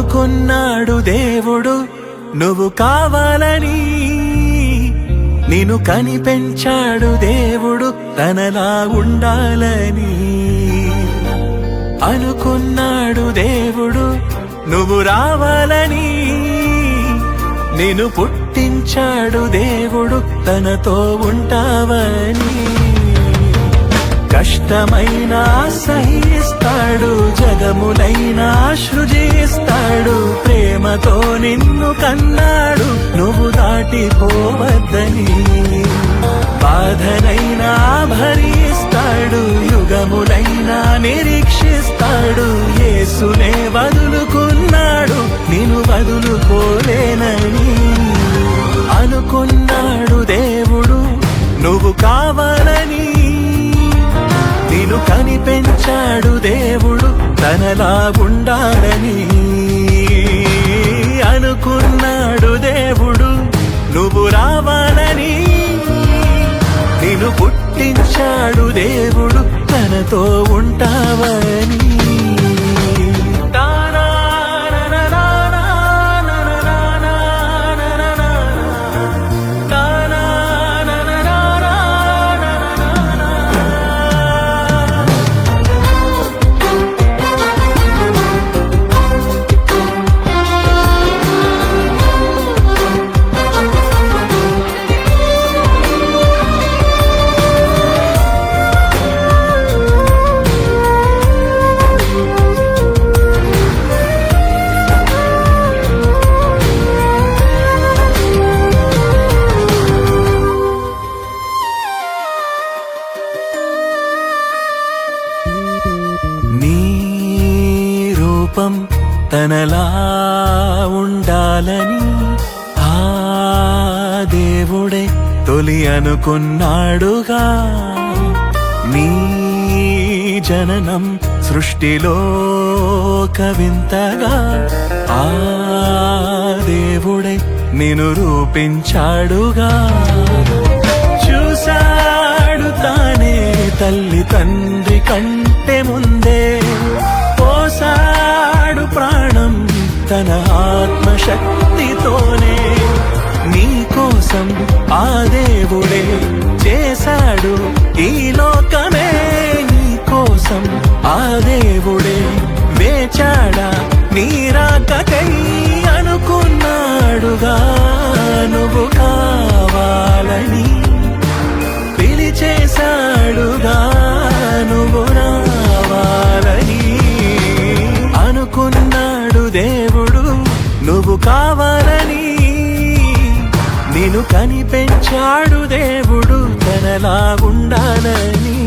అనుకున్నాడు దేవుడు నువ్వు కావాలని, నిన్ను కనిపెంచాడు దేవుడు తనలా ఉండాలని. అనుకున్నాడు దేవుడు నువ్వు రావాలని, నిన్ను పుట్టించాడు దేవుడు తనతో ఉంటావని. కష్టమైనా సహిస్తాడు, జగములైనా సృజిస్తాడు, ప్రేమతో నిన్ను కన్నాడు నువ్వు దాటిపోవద్దని. బాధనైనా భరిస్తాడు, యుగములైనా నిరీక్షిస్తాడు, యేసునే వదులుకున్నాడు నిన్ను వదులుకోలేనని. అనుకున్నాడు దేవుడు నువ్వు కావాలని, నిన్ను కనిపెంచాడు దేవుడు తనలా ఉండాలని. అనుకున్నాడు దేవుడు నువ్వు రావాలని, నిన్ను పుట్టించాడు దేవుడు తనతో ఉంటావని. నీ రూపం తనలా ఉండాలని ఆ దేవుడే తొలి అనుకున్నాడుగా. నీ జననం సృష్టిలో కవింతగా ఆ దేవుడే నిన్ను రూపించాడుగా. చూశాడు తానే తల్లి తండ్రి కంటే ముందే, పోసాడు ప్రాణం తన ఆత్మశక్తితోనే. నీ కోసం ఆ దేవుడే చేశాడు ఈ లోకమే, నీ కోసం ఆ దేవుడే వేచాడా నీ రాకకై. అనుకున్నాడుగా నువ్వు కావాలని, పిలిచేశాడుగా నువ్వు రావాలని. అనుకున్నాడు దేవుడు నువ్వు కావాలని, నిన్ను కనిపెంచాడు దేవుడు తనలా ఉండాలని.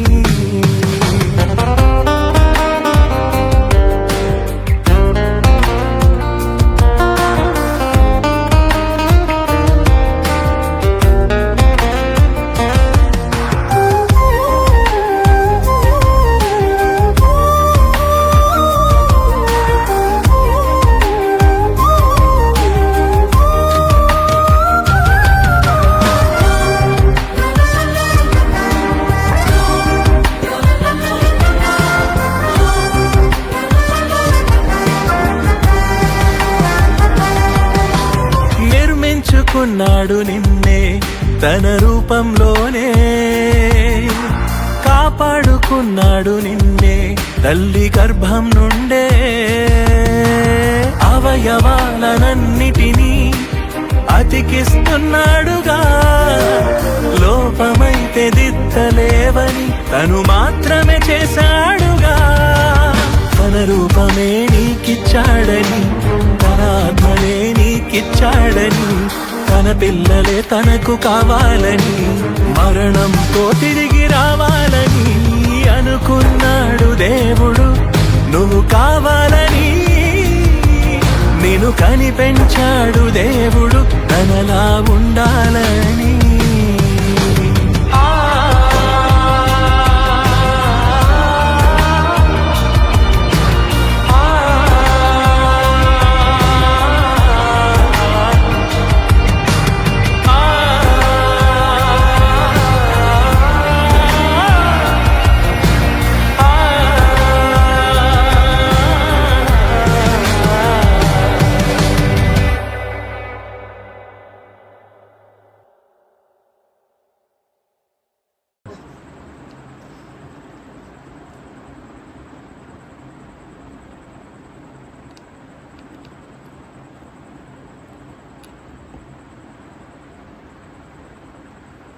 నిర్మించుకున్నాడు నిన్నే తన రూపంలోనే, కాపాడుకున్నాడు నిన్నే తల్లి గర్భం నుండే. అవయవాలనన్నిటినీ అతికిస్తున్నాడుగా, లోపమైతే దిద్దలేవని తను మాత్రమే చేశాడుగా. తన రూపమే నీకిచ్చాడని, తన ఆత్మనే నీకిచ్చాడని, తన పిల్లలే తనకు కావాలని, మరణంతో తిరిగి రావాలని. అనుకున్నాడు దేవుడు నువ్వు కావాలని, నిన్ను కనిపెంచాడు దేవుడు తనలా ఉండాలని.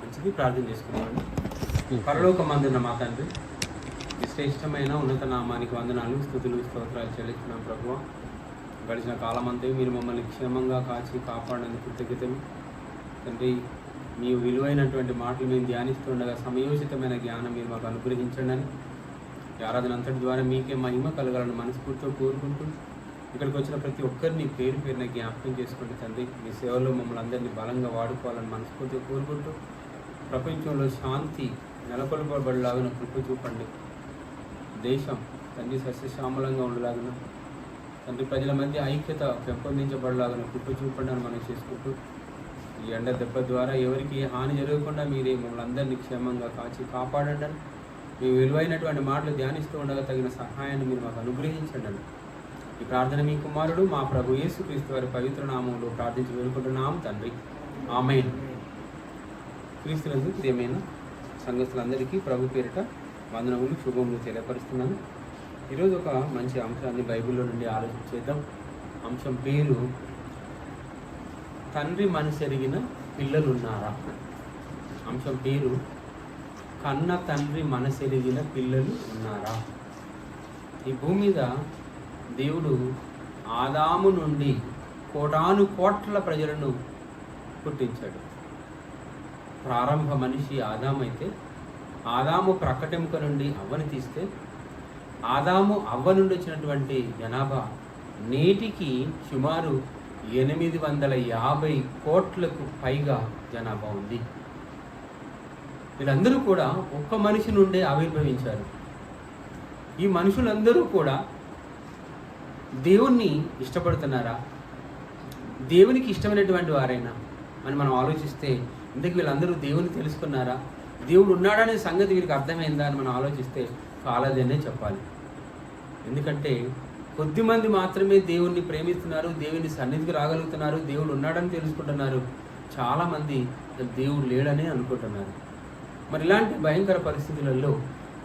మంచిది. ప్రార్థన చేసుకున్నామండి. పరలోకమందున్న మా తండ్రి, ఈ శ్రేష్టమైన ఉన్నత నామానికి వందనాలు, స్తుతులు, స్తోత్రాలు చెల్లిస్తున్నాం ప్రభువా. గడిచిన కాలమంతా మీరు మమ్మల్ని క్షేమంగా కాచి కాపాడినందుకు కృతజ్ఞతలు తండ్రి. మీ విలువైనటువంటి మాటలు మేము ధ్యానిస్తుండగా సమయోచితమైన జ్ఞానం మీరు మాకు అనుగ్రహించండి అని ఈ ఆరాధన అంతటి ద్వారా మీకే మహిమ కలగాలని మనస్ఫూర్తితో కోరుకుంటూ ఇక్కడికి వచ్చిన ప్రతి ఒక్కరిని పేరు పేరున జ్ఞాపకం చేసుకోండి తండ్రి. మీ సేవలో మమ్మల్ని అందరినీ బలంగా వాడుకోవాలని మనస్ఫూర్తిగా కోరుకుంటూ ప్రపంచంలో శాంతి నెలకొల్పబడలాగిన కృప చూపండి. దేశం తండ్రి సస్యశ్యామలంగా ఉండలాగిన తండ్రి, ప్రజల మధ్య ఐక్యత పెంపొందించబడలాగిన కృప చూపండి అని మనం చేసుకుంటూ ఈ ఎండ దెబ్బ ద్వారా ఎవరికి హాని జరగకుండా మీరే మమ్మల్ని అందరినీ క్షేమంగా కాచి కాపాడండి అని మీ విలువైనటువంటి మాటలు ధ్యానిస్తూ ఉండగా తగిన సహాయాన్ని మీరు మాకు అనుగ్రహించండి అని ఈ ప్రార్థన మీ కుమారుడు మా ప్రభు యేసుక్రీస్తు వారి పవిత్ర నామంలో ప్రార్థించి వేడుకుంటున్నాం తండ్రి, ఆమేన్. క్రీస్తునందు ప్రియమైన సంఘస్థులందరికీ ప్రభు పేరిట వందనములు, శుభములు తెలియపరుస్తున్నాను. ఈరోజు ఒక మంచి అంశాన్ని బైబిల్లో నుండి ఆలోచించేద్దాం. అంశం పేరు తండ్రి మనసెరిగిన పిల్లలున్నారా. అంశం పేరు కన్న తండ్రి మనసెరిగిన పిల్లలు ఉన్నారా. ఈ భూమి మీద దేవుడు ఆదాము నుండి కోటాను కోట్ల ప్రజలను పుట్టించాడు. ప్రారంభ మనిషి ఆదాము అయితే ఆదాము ప్రక్కటెముక నుండి అవ్వని తీస్తే ఆదాము అవ్వ నుండి వచ్చినటువంటి జనాభా నేటికి సుమారు 850 కోట్లకు పైగా జనాభా ఉంది. వీళ్ళందరూ కూడా ఒక్క మనిషి నుండే ఆవిర్భవించారు. ఈ మనుషులందరూ కూడా దేవుణ్ణి ఇష్టపడుతున్నారా, దేవునికి ఇష్టమైనటువంటి వారైనా అని మనం ఆలోచిస్తే ఇందుకు వీళ్ళందరూ దేవుని తెలుసుకున్నారా, దేవుడు ఉన్నాడనే సంగతి వీరికి అర్థమైందా అని మనం ఆలోచిస్తే కాలదనే చెప్పాలి. ఎందుకంటే కొద్దిమంది మాత్రమే దేవుణ్ణి ప్రేమిస్తున్నారు, దేవుని సన్నిధికి రాగలుగుతున్నారు, దేవుడు ఉన్నాడని తెలుసుకుంటున్నారు. చాలామంది దేవుడు లేడని అనుకుంటున్నారు. మరి ఇలాంటి భయంకర పరిస్థితులలో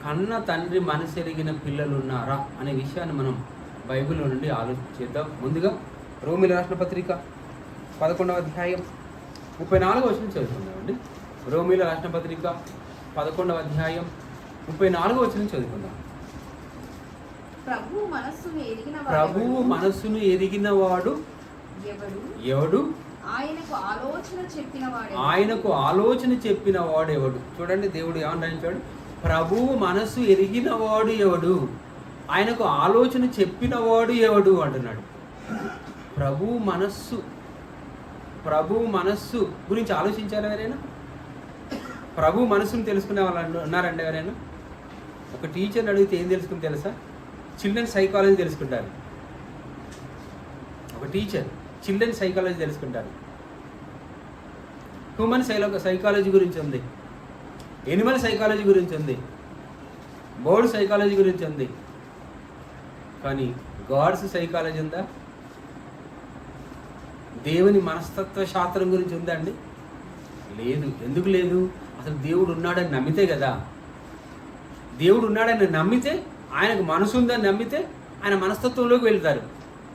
కన్న తండ్రి మనసెరిగిన పిల్లలు ఉన్నారా అనే విషయాన్ని మనం బైబిల్లో నుండి ఆలోచించేద్దాం. ముందుగా రోమీయుల రాసిన పత్రిక 11వ అధ్యాయం 34వ వచనం చదువుకుందామండి. రోమీయుల రాసిన పత్రిక 11వ అధ్యాయం 34వ వచనం చదువుకుందాం. ప్రభువు మనస్సును ఎరిగిన వాడు ఎవడు, ఆయనకు ఆలోచన చెప్పిన వాడు ఎవడు. చూడండి, దేవుడు ఏమని రాయించాడు? ప్రభువు మనస్సు ఎరిగిన వాడు ఎవడు, ఆయనకు ఆలోచన చెప్పిన వాడు ఎవడు అంటున్నాడు. ప్రభువు మనస్సు గురించి ఆలోచించారు ఎవరైనా? ప్రభు మనస్సును తెలుసుకునే వాళ్ళు ఉన్నారండి ఎవరైనా? ఒక టీచర్ని అడిగితే ఏం తెలుసుకుని తెలుసా? చిల్డ్రన్ సైకాలజీ తెలుసుకుంటారు. ఒక టీచర్ చిల్డ్రన్ సైకాలజీ తెలుసుకుంటారు. హ్యూమన్ సైకాలజీ గురించి ఉంది, ఎనిమల్ సైకాలజీ గురించి ఉంది, బర్డ్ సైకాలజీ గురించి ఉంది. కానీ గాడ్స్ సైకాలజీ ఉందా? దేవుని మనస్తత్వ శాస్త్రం గురించి ఉందా అండి? లేదు. ఎందుకు లేదు? అసలు దేవుడు ఉన్నాడని నమ్మితే కదా. దేవుడు ఉన్నాడని నమ్మితే, ఆయనకు మనసు ఉందని నమ్మితే ఆయన మనస్తత్వంలోకి వెళ్తారు.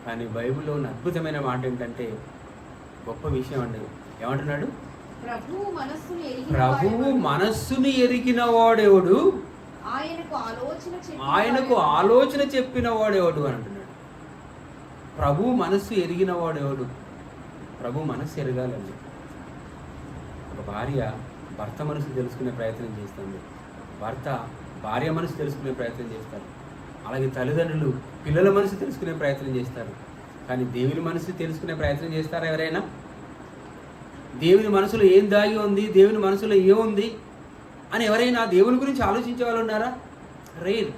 కానీ బైబిల్లో ఉన్న అద్భుతమైన మాట ఏంటంటే, గొప్ప విషయం అండి. ఏమంటున్నాడు? ప్రభువు మనస్సుని ఎరిగిన వాడెవడు, ఆయనకు ఆలోచన చెప్పిన వాడెవడు అని అంటున్నాడు. ప్రభు మనస్సు ఎరిగిన వాడెవడు? ప్రభు మనస్సు ఎరగాలండి. ఒక భార్య భర్త మనసు తెలుసుకునే ప్రయత్నం చేస్తుంది, భర్త భార్య మనసు తెలుసుకునే ప్రయత్నం చేస్తారు. అలాగే తల్లిదండ్రులు పిల్లల మనసు తెలుసుకునే ప్రయత్నం చేస్తారు. కానీ దేవుని మనసు తెలుసుకునే ప్రయత్నం చేస్తారా ఎవరైనా? దేవుని మనసులో ఏం దాగి ఉంది, దేవుని మనసులో ఏముంది అని ఎవరైనా దేవుని గురించి ఆలోచించే వాళ్ళు ఉన్నారా? రేర్.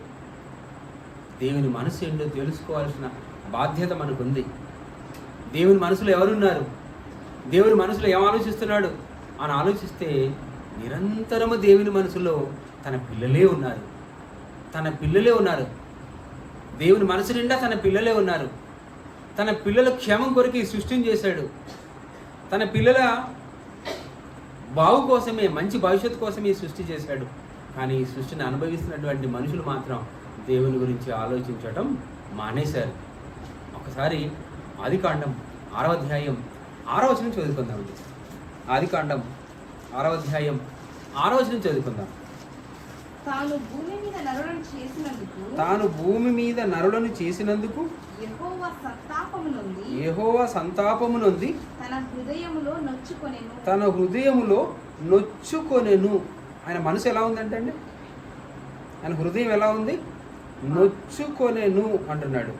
దేవుని మనసు ఏంటో తెలుసుకోవాల్సిన బాధ్యత మనకుంది. దేవుని మనసులో ఎవరున్నారు, దేవుని మనసులో ఏం ఆలోచిస్తున్నాడు అని ఆలోచిస్తే నిరంతరము దేవుని మనసులో తన పిల్లలే ఉన్నారు. దేవుని మనసు నిండా తన పిల్లలే ఉన్నారు. తన పిల్లల క్షేమం కొరకు సృష్టిని చేశాడు. తన పిల్లల బావు కోసమే, మంచి భవిష్యత్తు కోసమే సృష్టి చేశాడు. కానీ ఈ సృష్టిని అనుభవిస్తున్నటువంటి మనుషులు మాత్రం దేవుని గురించి ఆలోచించడం మానేశారు. ఒకసారి ఆదికాండం 6వ అధ్యాయం 6వ వచనం చదువుకుందామండి. ఆదికాండం 6వ అధ్యాయం 6వ వచనం చదువుకుందాం. తాను భూమి మీద నరులను చేసినందుకు తాను భూమి మీద నరులను చేసినందుకు యెహోవా సంతాపమునొంది యెహోవా సంతాపమునొంది తన హృదయములో నొచ్చుకొనెను. తన హృదయములో నొచ్చుకొనెను. ఆయన మనసు ఎలా ఉందంటే అండి, ఆయన హృదయం ఎలా ఉంది? నొచ్చుకొనెను అంటున్నాడు.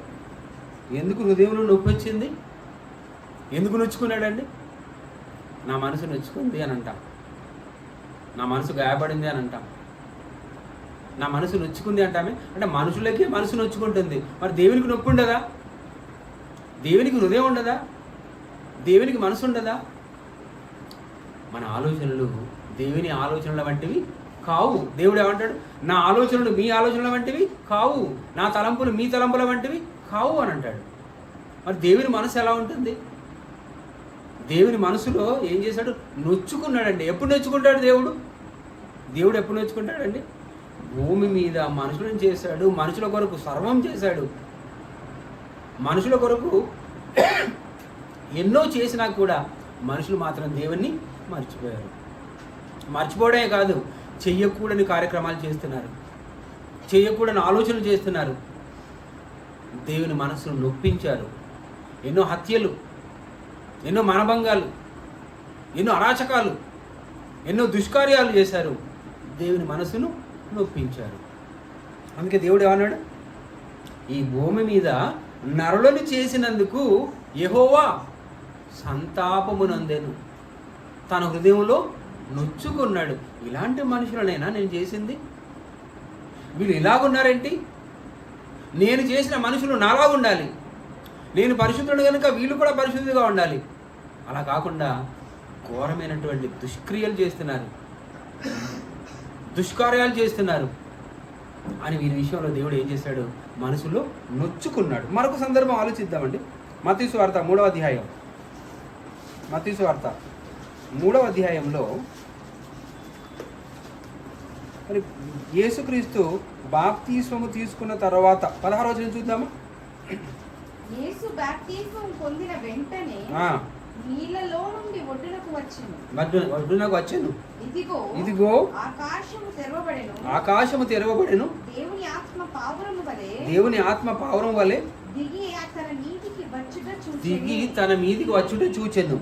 ఎందుకు హృదయంలో నొప్పి వచ్చింది? ఎందుకు నొచ్చుకున్నాడండి? నా మనసు నొచ్చుకుంది అని అంటాం, నా మనసు గాయపడింది అని అంటాం, నా మనసు నొచ్చుకుంది అంటామే. అంటే మనుషులకే మనసు నొచ్చుకుంటుంది, మరి దేవునికి నొప్పి ఉండదా? దేవునికి హృదయం ఉండదా? దేవునికి మనసు ఉండదా? మన ఆలోచనలు దేవుని ఆలోచనల వంటివి కావు. దేవుడు ఏమంటాడు? నా ఆలోచనలు మీ ఆలోచనల వంటివి కావు, నా తలంపులు మీ తలంపుల వంటివి కావు అని అంటాడు. మరి దేవుని మనసు ఎలా ఉంటుంది? దేవుని మనసులో ఏం చేశాడు? నొచ్చుకున్నాడండి. ఎప్పుడు నొచ్చుకుంటాడు దేవుడు? దేవుడు ఎప్పుడు నొచ్చుకుంటాడండి? భూమి మీద మనుషులను చేశాడు, మనుషుల కొరకు సర్వం చేశాడు. మనుషుల కొరకు ఎన్నో చేసినా కూడా మనుషులు మాత్రం దేవుణ్ణి మర్చిపోయారు. మర్చిపోవడమే కాదు, చెయ్యకూడని కార్యక్రమాలు చేస్తున్నారు, చెయ్యకూడని ఆలోచనలు చేస్తున్నారు. దేవుని మనసును నొప్పించారు. ఎన్నో హత్యలు, ఎన్నో మానభంగాలు, ఎన్నో అరాచకాలు, ఎన్నో దుష్కార్యాలు చేశారు. దేవుని మనసును నొప్పించారు. అందుకే దేవుడు ఏమన్నాడు? ఈ భూమి మీద నరులను చేసినందుకు యెహోవా సంతాపమునందెను, తన హృదయంలో నొచ్చుకున్నాడు. ఇలాంటి మనుషులనైనా నేను చేసింది? వీళ్ళు ఇలాగున్నారేంటి? నేను చేసిన మనుషులు నాలా ఉండాలి, నేను పరిశుద్ధుడు కనుక వీళ్ళు కూడా పరిశుద్ధిగా ఉండాలి. అలా కాకుండా ఘోరమైనటువంటి దుష్క్రియలు చేస్తున్నారు, దుష్కార్యాలు చేస్తున్నారు అని వీరి విషయంలో దేవుడు ఏం చేశాడు? మనసులో నొచ్చుకున్నాడు. మరొక సందర్భం ఆలోచిద్దామండి. మత్తయి సువార్త 3వ అధ్యాయం, మత్తయి సువార్త 3వ అధ్యాయంలో మరి యేసుక్రీస్తు బాప్తిస్మము తీసుకున్న తర్వాత 16వ వచనం చూద్దామా? యేసు బాప్తిస్మం పొందిన వెంటనే నీళ్ళలో నుండి ఒడ్డునకు వచ్చెను. ఇదిగో ఆకాశము తెరవబడెను. దేవుని ఆత్మ పావురం వలె దిగి తన మీదికి వచ్చుట చూచెను.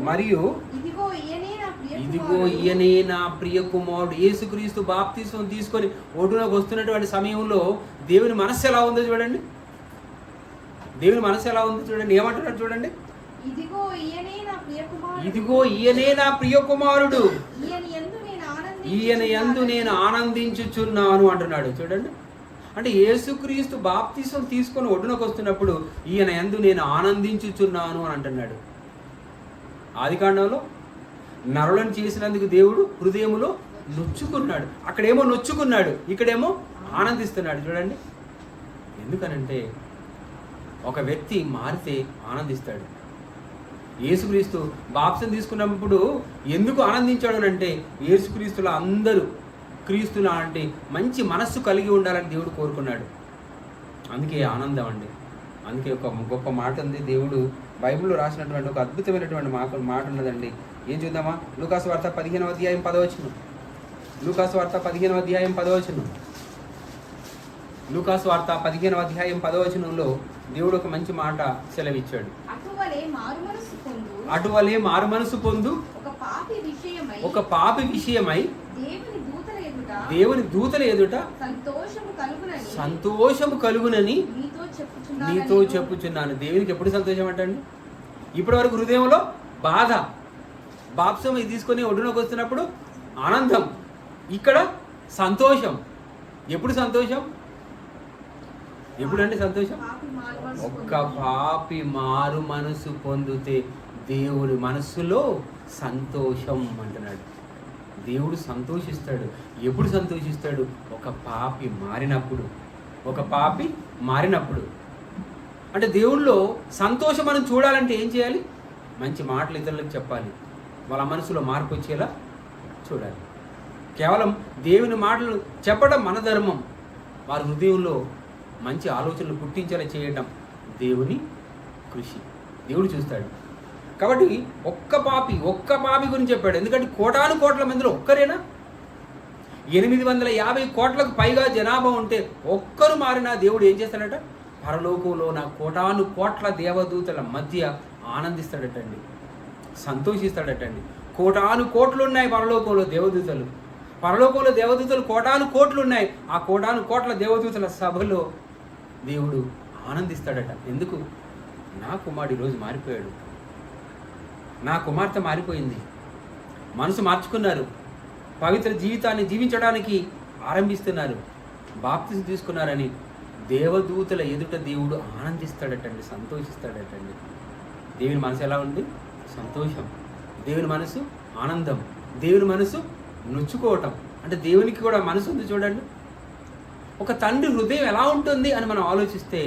మరియు ఇదిగో ఈయనే నా ప్రియ కుమారుడు. యేసుక్రీస్తు బాప్తిస్మం తీసుకొని ఒడ్డునకు వస్తున్నటువంటి సమయంలో దేవుని మనస్సు ఎలా ఉందో చూడండి. దేవుని మనస్సు ఎలా ఉందో చూడండి. ఏమంటున్నాడు చూడండి. ఇదిగో ఈయనే నా ప్రియ కుమారుడు, ఈయన యందు నేను ఆనందించుచున్నాను అంటున్నాడు. చూడండి, అంటే యేసుక్రీస్తు బాప్తిస్మం తీసుకొని ఒడ్డునకు వస్తున్నప్పుడు ఈయన యందు నేను ఆనందించుచున్నాను అని అంటున్నాడు. ఆదికాండంలో నరులను చేసినందుకు దేవుడు హృదయములో నొచ్చుకున్నాడు. అక్కడేమో నొచ్చుకున్నాడు, ఇక్కడేమో ఆనందిస్తున్నాడు. చూడండి, ఎందుకనంటే ఒక వ్యక్తి మారితే ఆనందిస్తాడు. యేసుక్రీస్తు బాప్తిసం తీసుకున్నప్పుడు ఎందుకు ఆనందించాడు అంటే యేసుక్రీస్తులో అందరూ క్రీస్తులా అంటే మంచి మనస్సు కలిగి ఉండాలని దేవుడు కోరుకున్నాడు. అందుకే ఆనందం అండి. అందుకే ఒక గొప్ప మాట ఉంది. దేవుడు బైబిల్లో రాసినటువంటి ఒక అద్భుతమైనటువంటి మాట ఉన్నదండి. ఏం చూద్దామా? లూకాసు వార్త 15వ అధ్యాయం 10వ వచనం. లూకాసు వార్త 15వ అధ్యాయం 10వ వచనం. లూకాసు వార్త 15వ అధ్యాయం 10వ వచనంలో దేవుడు ఒక మంచి మాట సెలవిచ్చాడు. అటువలే మారు మనసు పొందు ఒక పాపి విషయమై దేవుని దూతల ఎదుట సంతోషము కలుగునని నీతో చెప్పుచున్నాను. దేవునికి ఎప్పుడు సంతోషం అంటండి? ఇప్పటి వరకు హృదయంలో బాధ, బాప్సం తీసుకొని ఒడ్డునకు వస్తున్నప్పుడు ఆనందం, ఇక్కడ సంతోషం. ఎప్పుడు సంతోషం? ఎప్పుడండి సంతోషం? ఒక్క పాపి మారు మనసు పొందితే దేవుడి మనస్సులో సంతోషం అంటున్నాడు. దేవుడు సంతోషిస్తాడు. ఎప్పుడు సంతోషిస్తాడు? ఒక పాపి మారినప్పుడు. ఒక పాపి మారినప్పుడు. అంటే దేవుళ్ళో సంతోషం మనం చూడాలంటే ఏం చేయాలి? మంచి మాటలు ఇతరులకు చెప్పాలి, వాళ్ళ మనసులో మార్పు వచ్చేలా చూడాలి. కేవలం దేవుని మాటలు చెప్పడం మన ధర్మం. వారి హృదయంలో మంచి ఆలోచనలు పుట్టించేలా చేయటం దేవుని కృషి. దేవుడు చూస్తాడు. కాబట్టి ఒక్క పాపి గురించి చెప్పాడు. ఎందుకంటే కోటాను కోట్ల మందిలో ఒక్కరేనా? 850 కోట్లకు పైగా జనాభా ఉంటే ఒక్కరు మారినా దేవుడు ఏం చేస్తాడట? పరలోకంలో నా కోటాను కోట్ల దేవదూతల మధ్య ఆనందిస్తాడటండి, సంతోషిస్తాడటండి. కోటాను కోట్లు ఉన్నాయి పరలోకంలో దేవదూతలు. పరలోకంలో దేవదూతలు కోటాను కోట్లు ఉన్నాయి. ఆ కోటాను కోట్ల దేవదూతల సభలో దేవుడు ఆనందిస్తాడట. ఎందుకు? నా కుమారుడు ఈరోజు మారిపోయాడు, నా కుమార్తె మారిపోయింది, మనసు మార్చుకున్నారు, పవిత్ర జీవితాన్ని జీవించడానికి ఆరంభిస్తున్నారు, బాప్తిసం తీసుకున్నారని దేవదూతల ఎదుట దేవుడు ఆనందిస్తాడటండి, సంతోషిస్తాడటండి. దేవుని మనసు ఎలా ఉంది? సంతోషం. దేవుని మనసు ఆనందం. దేవుని మనసు నొచ్చుకోవటం. అంటే దేవునికి కూడా మనసు ఉంది చూడండి. ఒక తండ్రి హృదయం ఎలా ఉంటుంది అని మనం ఆలోచిస్తే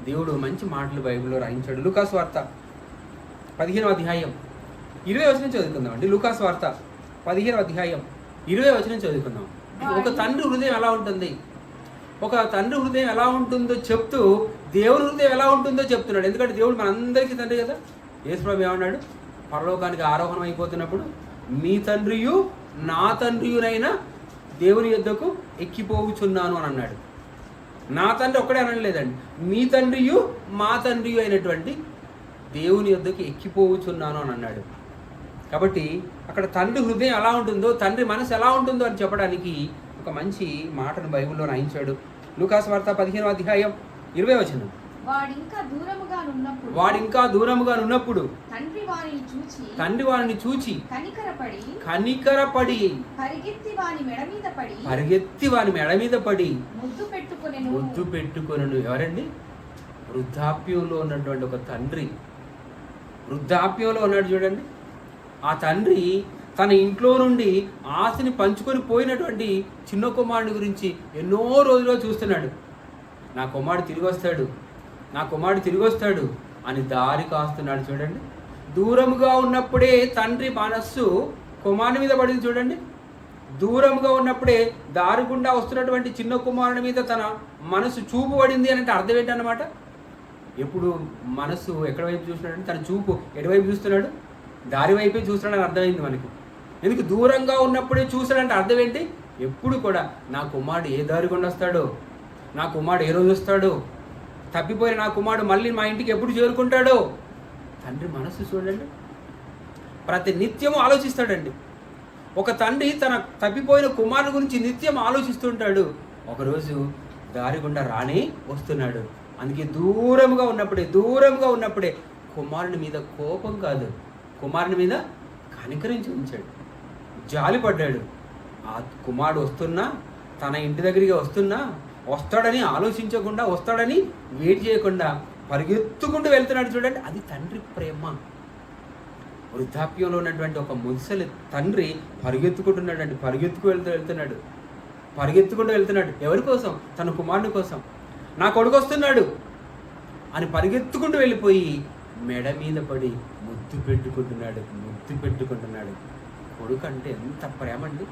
దేవుడు మంచి మాటలు బైబిల్లో రాయించాడు. లూకాసు వార్త 15వ అధ్యాయం 20వ వచనం చదువుకుందాం అండి. లూకాసు వార్త 15వ అధ్యాయం 20వ వచనం చదువుకుందాం. ఒక తండ్రి హృదయం ఎలా ఉంటుంది, ఒక తండ్రి హృదయం ఎలా ఉంటుందో చెప్తూ దేవుని హృదయం ఎలా ఉంటుందో చెప్తున్నాడు. ఎందుకంటే దేవుడు మనందరికీ తండ్రి కదా. యేసుప్రభువు ఏమన్నాడు? పరలోకానికి ఆరోహణం అయిపోతున్నప్పుడు మీ తండ్రియు నా తండ్రియునైనా దేవుని యొద్దకు ఎక్కిపోవుచున్నాను అని అన్నాడు. నా తండ్రి ఒక్కడే అనలేదండి, మీ తండ్రియు మా తండ్రియు అయినటువంటి దేవుని యొద్దకు ఎక్కిపోవుచున్నాను అని అన్నాడు. కాబట్టి అక్కడ తండ్రి హృదయం ఎలా ఉంటుందో, తండ్రి మనసు ఎలా ఉంటుందో అని చెప్పడానికి ఒక మంచి మాటను బైబిల్లో రాయించాడు. లూకాసు వార్త 15వ అధ్యాయం 20వ వచనం. వాడింకా దూరముగా నున్నప్పుడు తండ్రి వారిని చూచి కనికరపడి పరిగెత్తి వాని మెడ మీద పడి ముద్దు పెట్టుకొనెను. ఎవరండి? వృద్ధాప్యంలో ఉన్నటువంటి ఒక తండ్రి. వృద్ధాప్యంలో ఉన్నాడు చూడండి. ఆ తండ్రి తన ఇంట్లో నుండి ఆశని పంచుకొని పోయినటువంటి చిన్న కుమారుని గురించి ఎన్నో రోజుల్లో చూస్తున్నాడు. నా కుమారుడు తిరిగి వస్తాడు అని దారి కాస్తున్నాడు చూడండి. దూరముగా ఉన్నప్పుడే తండ్రి మనస్సు కుమారుని మీద పడింది చూడండి. దూరముగా ఉన్నప్పుడే దారి గుండా వస్తున్నటువంటి చిన్న కుమారుని మీద తన మనసు చూపు పడింది అని అంటే అర్థం ఏంటన్నమాట? ఎప్పుడు మనసు ఎక్కడ వైపు చూస్తున్నాడు? తన చూపు ఎటువైపు చూస్తున్నాడు? దారి వైపే చూస్తున్నాడని అర్థమైంది మనకి. ఎందుకు? దూరంగా ఉన్నప్పుడే చూస్తాడంటే అర్థం ఏంటి? ఎప్పుడు కూడా నా కుమారుడు ఏ దారి గుండా వస్తాడో, నా కుమారుడు ఏ రోజు వస్తాడో, తప్పిపోయిన నా కుమారుడు మళ్ళీ మా ఇంటికి ఎప్పుడు చేరుకుంటాడో తండ్రి మనసు చూడండి. ప్రతి నిత్యము ఆలోచిస్తాడండి. ఒక తండ్రి తన తప్పిపోయిన కుమారుడు గురించి నిత్యం ఆలోచిస్తుంటాడు. ఒకరోజు దారి గుండా రానే వస్తున్నాడు. అందుకే దూరంగా ఉన్నప్పుడే కుమారుని మీద కోపం కాదు, కుమారుని మీద కనికరించి ఉంచాడు, జాలిపడ్డాడు. ఆ కుమారుడు వస్తున్నా, తన ఇంటి దగ్గరికి వస్తాడని ఆలోచించకుండా, వస్తాడని వెయిట్ చేయకుండా పరిగెత్తుకుంటూ వెళ్తున్నాడు చూడండి. అది తండ్రి ప్రేమ. వృద్ధాప్యంలో ఉన్నటువంటి ఒక ముసలి తండ్రి పరిగెత్తుకుంటూ వెళ్తున్నాడు. ఎవరి కోసం? తన కుమారుని కోసం. నా కొడుకు వస్తున్నాడు అని పరిగెత్తుకుంటూ వెళ్ళిపోయి మెడ మీద పడి ముద్దు పెట్టుకుంటున్నాడు. కొడుకు అంటే ఎంత ప్రేమ అండి,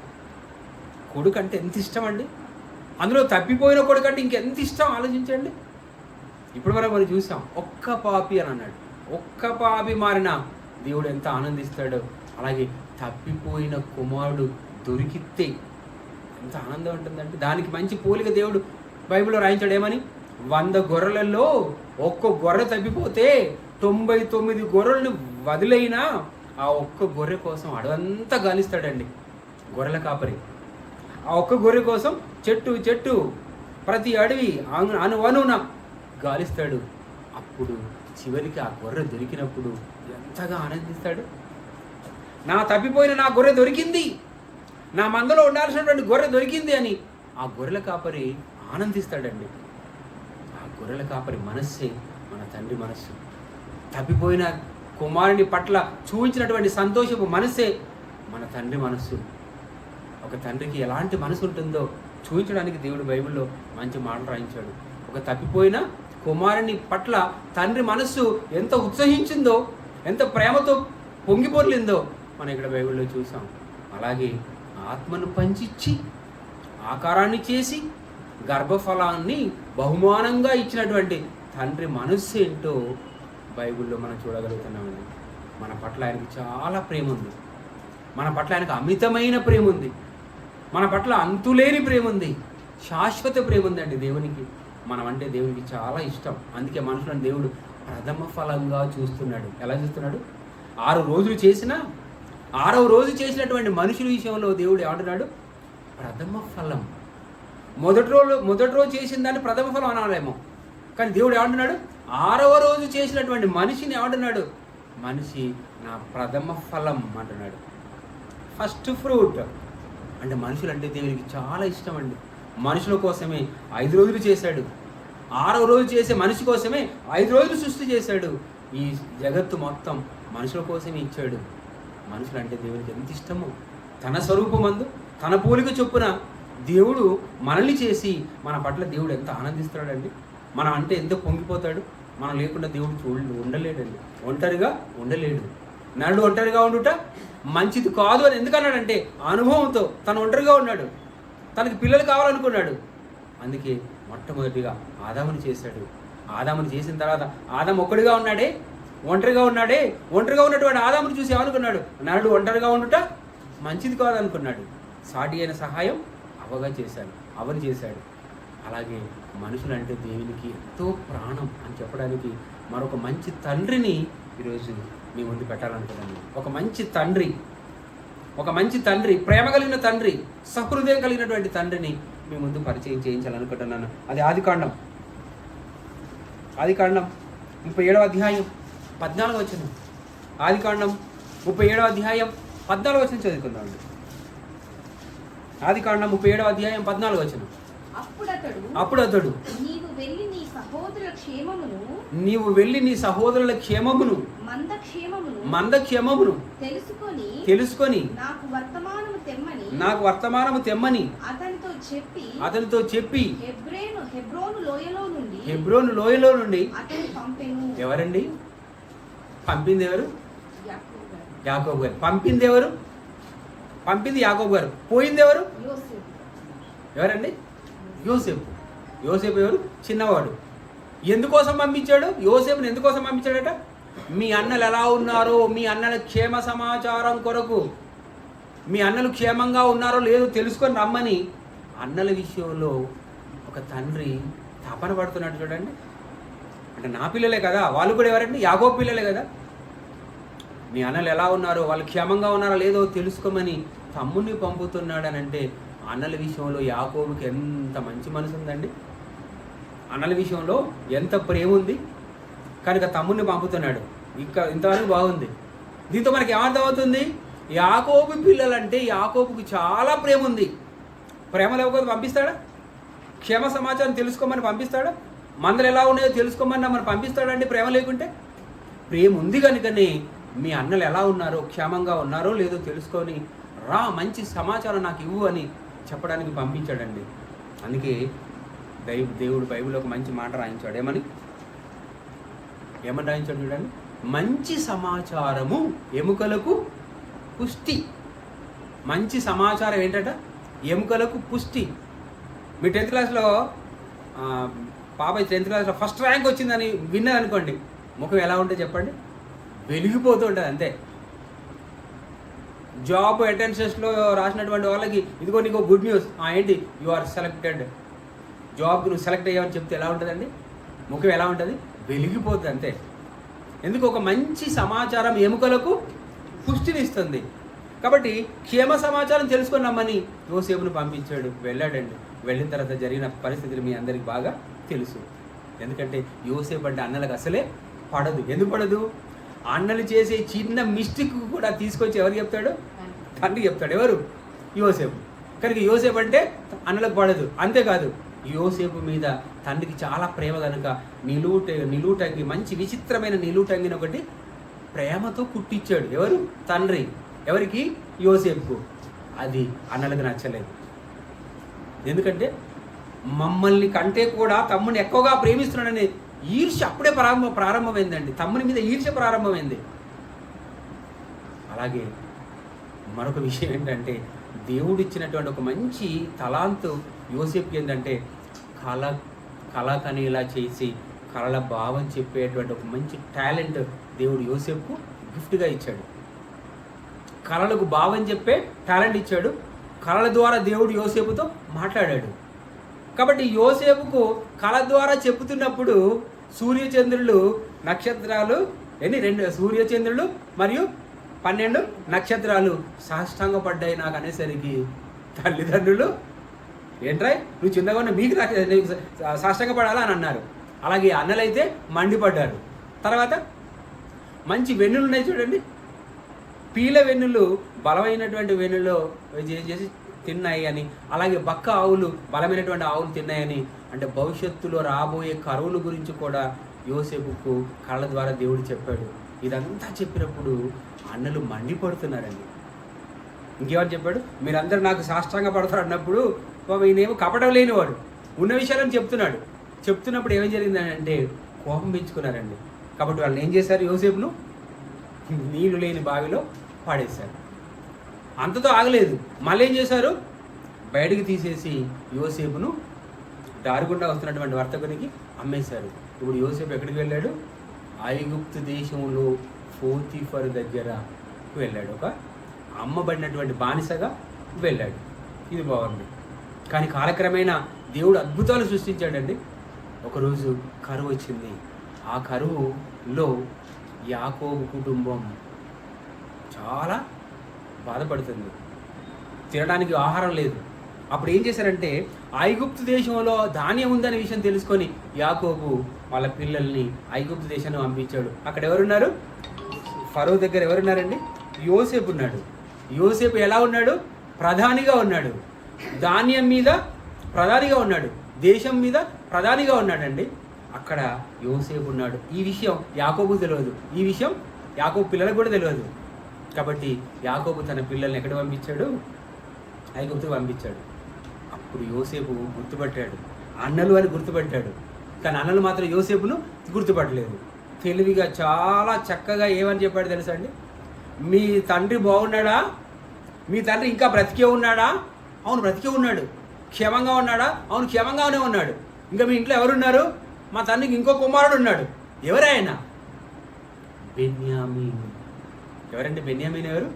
కొడుకు అంటే ఎంత ఇష్టం అండి. అందులో తప్పిపోయిన కొడుకు అంటే ఇంకెంత ఇష్టం ఆలోచించండి. ఇప్పుడు వరకు మనం చూసాం, ఒక్క పాపి అని అన్నాడు. ఒక్క పాపి మారిన దేవుడు ఎంత ఆనందిస్తాడో, అలాగే తప్పిపోయిన కుమారుడు దొరికితే ఎంత ఆనందం ఉంటుందంటే దానికి మంచి పోలిక దేవుడు బైబిల్లో రాయించాడు. ఏమని? 100 గొర్రెలలో ఒక్క గొర్రె తప్పిపోతే 99 గొర్రెలను వదిలైనా ఆ ఒక్క గొర్రె కోసం అడవంతా గాలిస్తాడండి గొర్రెల కాపరి. ఆ ఒక్క గొర్రె కోసం చెట్టు ప్రతి అడవి అనువనున గాలిస్తాడు. అప్పుడు చివరికి ఆ గొర్రె దొరికినప్పుడు ఎంతగా ఆనందిస్తాడు. నా తప్పిపోయిన నా గొర్రె దొరికింది, నా మందలో ఉండాల్సినటువంటి గొర్రె దొరికింది అని ఆ గొర్రెల కాపరి ఆనందిస్తాడండి. ఆ గొర్రెల కాపరి మనస్సే మన తండ్రి మనస్సు. తప్పిపోయిన కుమారుని పట్ల చూపించినటువంటి సంతోషపు మనస్సే మన తండ్రి మనస్సు. ఒక తండ్రికి ఎలాంటి మనసు ఉంటుందో చూపించడానికి దేవుడు బైబిల్లో మంచి మాటలు రాయించాడు. ఒక తప్పిపోయిన కుమారుని పట్ల తండ్రి మనస్సు ఎంత ఉత్సహించిందో, ఎంత ప్రేమతో పొంగిపొర్లిందో మనం ఇక్కడ బైబిల్లో చూసాం. అలాగే ఆత్మను పంచిచ్చి ఆకారాన్ని చేసి గర్భఫలాన్ని బహుమానంగా ఇచ్చినటువంటి తండ్రి మనస్సు ఏంటో బైబిల్లో మనం చూడగలుగుతున్నామండి. మన పట్ల ఆయనకి చాలా ప్రేమ ఉంది. మన పట్ల ఆయనకు అమితమైన ప్రేమ ఉంది. మన పట్ల అంతులేని ప్రేమ ఉంది. శాశ్వత ప్రేమ ఉందండి దేవునికి. మనం అంటే దేవునికి చాలా ఇష్టం. అందుకే మనుషులను దేవుడు ప్రథమ ఫలంగా చూస్తున్నాడు. ఎలా చూస్తున్నాడు? 6 రోజులు చేసినా 6వ రోజు చేసినటువంటి మనుషుల విషయంలో దేవుడు ఏమంటున్నాడు? ప్రథమ ఫలం. మొదటి రోజు చేసిన దాన్ని ప్రథమ ఫలం అనాలేమో, కానీ దేవుడు ఏమంటున్నాడు? 6వ రోజు చేసినటువంటి మనిషిని ఏమంటున్నాడు? మనిషి నా ప్రథమ ఫలం అంటున్నాడు. First fruit. అంటే మనుషులు అంటే దేవునికి చాలా ఇష్టం అండి. మనుషుల కోసమే 5 రోజులు చేశాడు. 6వ రోజు చేసే మనిషి కోసమే 5 రోజులు సృష్టి చేశాడు. ఈ జగత్తు మొత్తం మనుషుల కోసమే ఇచ్చాడు. మనుషులు అంటే దేవునికి ఎంత ఇష్టమో. తన స్వరూపమందు తన పోలిక చొప్పున దేవుడు మనల్ని చేసి మన పట్ల దేవుడు ఎంత ఆనందిస్తాడండి. మనం అంటే ఎంత పొంగిపోతాడు. మనం లేకుండా దేవుడు ఉండలేడండి. ఒంటరిగా ఉండలేడు. నరుడు ఒంటరిగా ఉండుట మంచిది కాదు అని ఎందుకన్నాడంటే అనుభవంతో తను ఒంటరిగా ఉన్నాడు. తనకి పిల్లలు కావాలనుకున్నాడు. అందుకే మొట్టమొదటిగా ఆదాముని చేశాడు. ఆదాముని చేసిన తర్వాత ఆదాము ఒక్కడిగా ఉన్నాడే, ఒంటరిగా ఉన్నటువంటి ఆదాముని చూసి ఏమనుకున్నాడు? నరుడు ఒంటరిగా ఉండుట మంచిది కాదు అనుకున్నాడు. సాటి అయిన సహాయం అవని చేశాడు. అలాగే మనుషులంటే దేవునికి ఎంతో ప్రాణం అని చెప్పడానికి మరొక మంచి తండ్రిని ఈరోజు మీ ముందు పెట్టాలనుకున్నాను. ఒక మంచి తండ్రి, ప్రేమ కలిగిన తండ్రి, సహృదయం కలిగినటువంటి తండ్రిని మీ ముందు పరిచయం చేయించాలనుకుంటున్నాను. అది ఆదికాండం 37వ అధ్యాయం 14వ వచనం. ఆదికాండం 37వ అధ్యాయం 14వ వచనం చదువుకుందామండి. ఆదికాండం 37వ అధ్యాయం 14వ వచనం. అప్పుడు అతడు నీవు వెళ్ళి నీ సహోదరుల క్షేమమును మందక్షేమమును తెలుసుకొని నాకు వర్తమానము తెమ్మని అతనితో చెప్పి హెబ్రోను లోయలో నుండి ఎవరండి పంపింది? ఎవరు? యాకోబు గారు. పంపింది యాకోబు గారు. పోయింది ఎవరు? ఎవరండి? యోసేపు ఎవరు? చిన్నవాడు. ఎందుకోసం పంపించాడు? యోసేపుని ఎందుకోసం పంపించాడట? మీ అన్నలు ఎలా ఉన్నారో, మీ అన్నల క్షేమ సమాచారం కొరకు, మీ అన్నలు క్షేమంగా ఉన్నారో లేదో తెలుసుకొని రమ్మని అన్నల విషయంలో ఒక తండ్రి తపన పడుతున్నాడు. చూడండి, అంటే నా పిల్లలే కదా, వాళ్ళు కూడా ఎవరండి? యాకోబు పిల్లలే కదా. మీ అన్నలు ఎలా ఉన్నారో, వాళ్ళు క్షేమంగా ఉన్నారో లేదో తెలుసుకోమని తమ్ముడిని పంపుతున్నాడనంటే అన్నల విషయంలో యాకోబుకి ఎంత మంచి మనసు ఉందండి. అన్నల విషయంలో ఎంత ప్రేమ ఉంది కనుక తమ్ముడిని పంపుతున్నాడు. ఇంతవరకు బాగుంది. దీంతో మనకి ఏమర్థమవుతుంది? యాకోబు పిల్లలంటే యాకోబుకి చాలా ప్రేమ ఉంది. ప్రేమ లేకపోతే పంపిస్తాడా? క్షేమ సమాచారం తెలుసుకోమని పంపిస్తాడా? మందలు ఎలా ఉన్నాయో తెలుసుకోమని మనం పంపిస్తాడండి ప్రేమ లేకుంటే? ప్రేమ ఉంది కనుకనే మీ అన్నలు ఎలా ఉన్నారో, క్షేమంగా ఉన్నారో లేదో తెలుసుకొని రా, మంచి సమాచారం నాకు ఇవ్వు అని చెప్పడానికి పంపించాడండి. అందుకే దేవుడు బైబిల్లో ఒక మంచి మాట రాయించాడు. ఏమని రాయించాడు చూడండి. మంచి సమాచారము ఎముకలకు పుష్టి. మంచి సమాచారం ఏంటట? ఎముకలకు పుష్టి. మీ 10th క్లాస్లో పాప 10th క్లాస్లో ఫస్ట్ ర్యాంక్ వచ్చిందని విన్నదనుకోండి, ముఖం ఎలా ఉంటుంది చెప్పండి? వెలిగిపోతూ ఉంటుంది అంతే. జాబ్ అటెన్షన్స్లో రాసినటువంటి వాళ్ళకి ఇదిగో నీకు గుడ్ న్యూస్, ఏంటి యు ఆర్ సెలెక్టెడ్, జాబ్కి నువ్వు సెలెక్ట్ అయ్యావని చెప్తే ఎలా ఉంటుందండి? ముఖం ఎలా ఉంటుంది? వెలిగిపోతుంది అంతే. ఎందుకు? ఒక మంచి సమాచారం ఎముకలకు పుష్టినిస్తుంది. కాబట్టి క్షేమ సమాచారం తెలుసుకున్నామని యోసేపును పంపించాడు. వెళ్ళాడండి. వెళ్ళిన తర్వాత జరిగిన పరిస్థితులు మీ అందరికి బాగా తెలుసు. ఎందుకంటే యోసేపు అంటే అన్నలకు అసలే పడదు. ఎందుకు పడదు? అన్నలు చేసే చిన్న మిస్టేక్ కూడా తీసుకొచ్చి ఎవరు చెప్తాడు? తండ్రి చెప్తాడు. ఎవరు? యోసేపు. కనుక యోసేపు అంటే అన్నలకు పడదు. అంతేకాదు, యోసేపు మీద తండ్రికి చాలా ప్రేమ కనుక నిలువుటంగి, మంచి విచిత్రమైన నిలువుటంగిని ఒకటి ప్రేమతో కుట్టించాడు. ఎవరు? తండ్రి. ఎవరికి? యోసేపుకు. అది అన్నలకు నచ్చలేదు. ఎందుకంటే మమ్మల్ని కంటే కూడా తమ్ముని ఎక్కువగా ప్రేమిస్తున్నాడని ఈర్ష్య అప్పుడే ప్రారంభమైందండి. తమ్ముని మీద ఈర్ష్య ప్రారంభమైంది. అలాగే మరొక విషయం ఏంటంటే, దేవుడు ఇచ్చినటువంటి ఒక మంచి తలాంతు యోసేపుకి ఏంటంటే కళ కనేలా చేసి కళల భావం చెప్పేటువంటి ఒక మంచి టాలెంట్ దేవుడు యోసేపుకు గిఫ్ట్గా ఇచ్చాడు. కళలకు భావం చెప్పే టాలెంట్ ఇచ్చాడు. కళల ద్వారా దేవుడు యోసేపుతో మాట్లాడాడు. కాబట్టి యోసేపుకు కళ ద్వారా చెబుతున్నప్పుడు సూర్యచంద్రులు నక్షత్రాలు సూర్యచంద్రులు మరియు 12 నక్షత్రాలు సాష్టాంగపడ్డాయి నాకు అనేసరికి తల్లిదండ్రులు ఏంట్రా నువ్వు చిన్నగా ఉన్న మీకు సాష్టాంగపడాలా అని అన్నారు. అలాగే అన్నలైతే మండిపడ్డారు. తర్వాత మంచి వెన్నులు ఉన్నాయి చూడండి, పీల వెన్నులు బలమైనటువంటి వెన్నులో చేసి తిన్నాయి అని, అలాగే బక్క ఆవులు బలమైనటువంటి ఆవులు తిన్నాయని, అంటే భవిష్యత్తులో రాబోయే కరువుల గురించి కూడా యోసేపుకు కళ్ళ ద్వారా దేవుడు చెప్పాడు. ఇదంతా చెప్పినప్పుడు అన్నలు మండిపడుతున్నారండి. ఇంకేమని చెప్పాడు, మీరందరూ నాకు సాష్టాంగ పడతారు అన్నప్పుడు ఈయనేమో కపటం లేనివాడు ఉన్న విషయాలను చెప్తున్నప్పుడు ఏం జరిగిందంటే కోపం పెంచుకున్నారండి. కాబట్టి వాళ్ళు ఏం చేశారు, యోసేపును నీళ్లు లేని బావిలో పాడేశారు. అంతతో ఆగలేదు, మళ్ళీ ఏం చేశారు, బయటికి తీసేసి యోసేపును దారుగుండా వస్తున్నటువంటి వర్తకునికి అమ్మేశారు. ఇప్పుడు యోసేపు ఎక్కడికి వెళ్ళాడు, ఐగుప్తు దేశంలో పోతీఫరు దగ్గర వెళ్ళాడు. ఒక అమ్మబడినటువంటి బానిసగా వెళ్ళాడు. ఇది బాగుంది. కానీ కాలక్రమేణా దేవుడు అద్భుతాలు సృష్టించాడండి. ఒకరోజు కరువు వచ్చింది. ఆ కరువులో యాకోబు కుటుంబం చాలా బాధపడుతుంది. తినడానికి ఆహారం లేదు. అప్పుడు ఏం చేశారంటే ఐగుప్తు దేశంలో ధాన్యం ఉందనే విషయం తెలుసుకొని యాకోబు వాళ్ళ పిల్లల్ని ఐగుప్తు దేశాన్ని పంపించాడు. అక్కడ ఎవరున్నారు, ఫరో దగ్గర ఎవరున్నారండి, యోసేపు ఉన్నాడు. యోసేపు ఎలా ఉన్నాడు, ప్రధానిగా ఉన్నాడు. ధాన్యం మీద ప్రధానిగా ఉన్నాడు, దేశం మీద ప్రధానిగా ఉన్నాడండి. అక్కడ యోసేపు ఉన్నాడు. ఈ విషయం యాకోబుకు తెలియదు, ఈ విషయం యాకోబు పిల్లలకు కూడా తెలియదు. కాబట్టి యాకోబు తన పిల్లల్ని ఎక్కడ పంపించాడు, ఐగుప్తుకు పంపించాడు. అప్పుడు యోసేపు గుర్తుపట్టాడు, అన్నలు అని గుర్తుపట్టాడు. కానీ అన్నలు మాత్రం యోసేపును గుర్తుపట్టలేదు. తెలివిగా చాలా చక్కగా ఏమని చెప్పాడు తెలుసా అండి, మీ తండ్రి బాగున్నాడా, మీ తండ్రి ఇంకా బ్రతికే ఉన్నాడా, అవును బ్రతికే ఉన్నాడు. క్షేమంగా ఉన్నాడా, అవును క్షేమంగానే ఉన్నాడు. ఇంకా మీ ఇంట్లో ఎవరున్నారు, మా తండ్రికి ఇంకో కుమారుడు ఉన్నాడు. ఎవరైనా బెన్యామీన్. ఎవరంటే బెన్యామీన్ ఎవరు,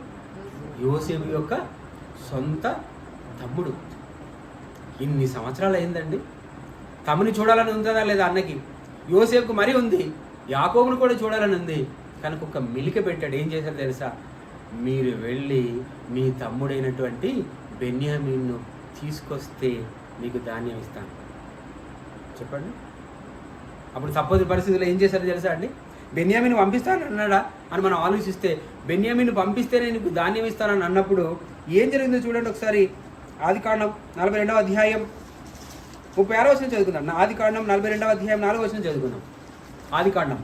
యోసేపు యొక్క సొంత తమ్ముడు. ఇన్ని సంవత్సరాలు అయిందండి. తమ్ముని చూడాలని ఉందా లేదా అన్నకి, యోసేపుకు మరీ ఉంది, యాకోబును కూడా చూడాలని ఉంది. కనుక ఒక మెలిక పెట్టాడు. ఏం చేశాడు తెలుసా, మీరు వెళ్ళి మీ తమ్ముడైనటువంటి బెన్యామీన్ను తీసుకొస్తే మీకు ధాన్యం ఇస్తాను చెప్పండి. అప్పుడు తప్పని పరిస్థితుల్లో ఏం చేశారో తెలుసా అండి, బెన్యామీన్ పంపిస్తాను అన్నాడా అని మనం ఆలోచిస్తే, బెన్యామీన్ పంపిస్తేనే నీకు ధాన్యం ఇస్తానని అన్నప్పుడు ఏం జరిగిందో చూడండి ఒకసారి. ఆదికాండం 42వ అధ్యాయం 36వ వచనం చదువుకుందాం. ఆదికాండం 42వ అధ్యాయం 4వ వచనం చదువుకుందాం. ఆదికాండం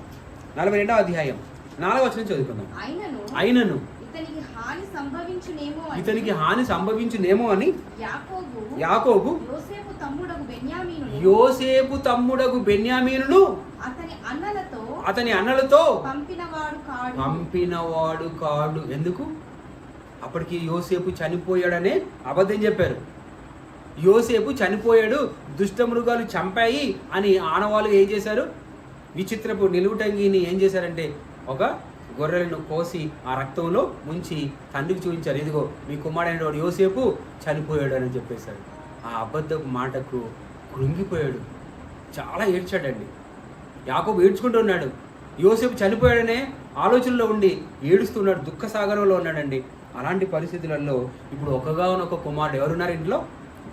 42వ అధ్యాయం 4వ వచనం చదువుకుందాం. అయినను ఇతనికి హాని సంభవించునేమో అని యాకోబు యోసేపు తమ్ముడగు బెన్యామీనును అతని అన్నలతో పంపినవాడు కాడు. ఎందుకు, అప్పటికి యోసేపు చనిపోయాడనే అబద్ధం చెప్పారు. యోసేపు చనిపోయాడు, దుష్ట మృగాలు చంపాయి అని ఆనవాళ్ళు ఏం చేశారు, విచిత్రపు నిలువుటంగిని ఏం చేశారంటే ఒక గొర్రెలను కోసి ఆ రక్తంలో ముంచి తండ్రికి చూపించారు. ఇదిగో మీ కుమారుడైన వాడు యోసేపు చనిపోయాడు అని చెప్పేశారు. ఆ అబద్ధపు మాటకు కృంగిపోయాడు, చాలా ఏడ్చాడండి. యాకోబు ఏడ్చుకుంటూ ఉన్నాడు. యోసేపు చనిపోయాడనే ఆలోచనలో ఉండి ఏడుస్తున్నాడు, దుఃఖ సాగరంలో ఉన్నాడండి. అలాంటి పరిస్థితులలో ఇప్పుడు ఒకగానొక కుమారుడు ఎవరున్నారు ఇంట్లో,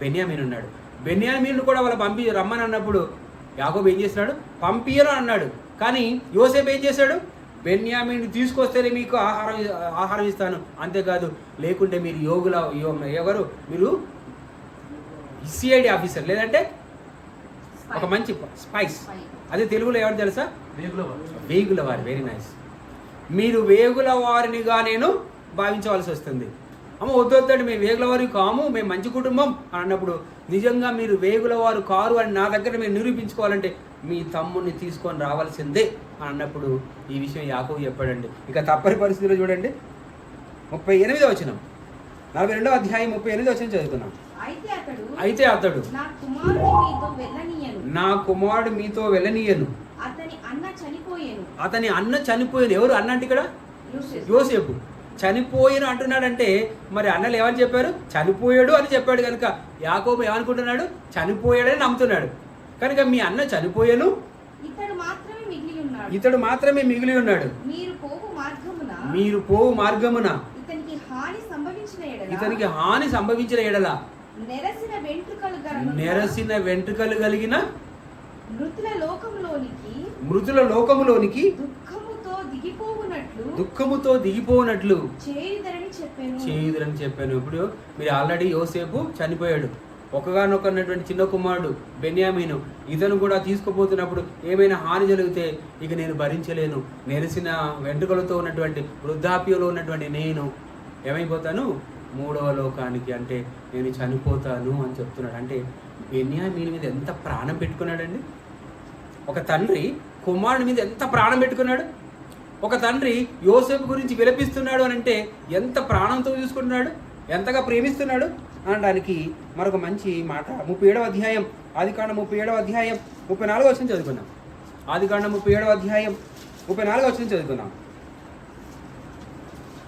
బెన్యామీన్ ఉన్నాడు. బెన్యామీన్ కూడా వాళ్ళు రమ్మని అన్నప్పుడు యాకోబు ఏం చేస్తున్నాడు, పంపియను అన్నాడు. కానీ యోసేపు ఏం చేశాడు, బెన్యామీన్ తీసుకొస్తేనే మీకు ఆహారం ఇస్తాను, అంతేకాదు లేకుంటే మీరు ఎవరు మీరు సిఐడి ఆఫీసర్ లేదంటే ఒక మంచి స్పైస్, అదే తెలుగులో ఎవరు తెలుసా, వేగుల వారి. Very nice. మీరు వేగుల వారినిగా నేను భావించవలసి వస్తుంది. అమ్మ వద్దండి, మేము వేగుల వారి కాము, మేము మంచి కుటుంబం అని అన్నప్పుడు నిజంగా మీరు వేగుల వారు కారు అని నా దగ్గర మీరు నిరూపించుకోవాలంటే మీ తమ్ముడిని తీసుకొని రావాల్సిందే అని అన్నప్పుడు ఈ విషయం యాకోబు చెప్పాడండి. ఇక తప్పని పరిస్థితిలో చూడండి 38వ వచనం, 42వ అధ్యాయం 38వ వచనం చదువుతున్నాం. అయితే అతడు నా కుమారుడు మీతో వెళ్ళనీయను, అతని అన్న చనిపోయాను. ఎవరు అన్న అంటే ఇక్కడ యోసేపు చనిపోయిన అంటున్నాడంటే మరి అన్నలు ఏమని చెప్పారు? చనిపోయాడు అని చెప్పాడు కనుక యాకోబు ఏమనుకుంటున్నాడు? చనిపోయాడని నమ్ముతున్నాడు. కనుక మీ అన్న చనిపోయాను, ఇతడు మాత్రమే మిగిలి ఉన్నాడు. మీరు పోవు మార్గమున ఇతనికి హాని సంభవించిన ఎడల నెరసిన వెంట్రుకలు కలిగిన మృతుల లోకములోనికి దుఃఖముతో దిగిపోవునట్లు చేయుదురని చెప్పాను. ఇప్పుడు మీరు ఆల్రెడీ యోసేపు చనిపోయాడు, ఒకగానొకన్నటువంటి చిన్న కుమారుడు బెన్యామీను, ఇతను కూడా తీసుకుపోతున్నప్పుడు ఏమైనా హాని జరిగితే ఇక నేను భరించలేను, నెరిసిన వెంట్రుకలతో ఉన్నటువంటి వృద్ధాప్యంలో ఉన్నటువంటి నేను ఏమైపోతాను? 3వ లోకానికి, అంటే నేను చనిపోతాను అని చెప్తున్నాడు. అంటే బెన్యామీను మీద ఎంత ప్రాణం పెట్టుకున్నాడండి. ఒక తండ్రి కుమారుడి మీద ఎంత ప్రాణం పెట్టుకున్నాడు. ఒక తండ్రి యోసేపు గురించి విలపిస్తున్నాడు అని అంటే ఎంత ప్రాణంతో చూసుకుంటున్నాడు, ఎంతగా ప్రేమిస్తున్నాడు అనడానికి మరొక మంచి మాట 37వ అధ్యాయం ఆదికాండం 37వ అధ్యాయం 34వ వచనం చదువుకుందాం. ఆదికాండం 37వ అధ్యాయం 34వ వచనం చదువుకుందాం.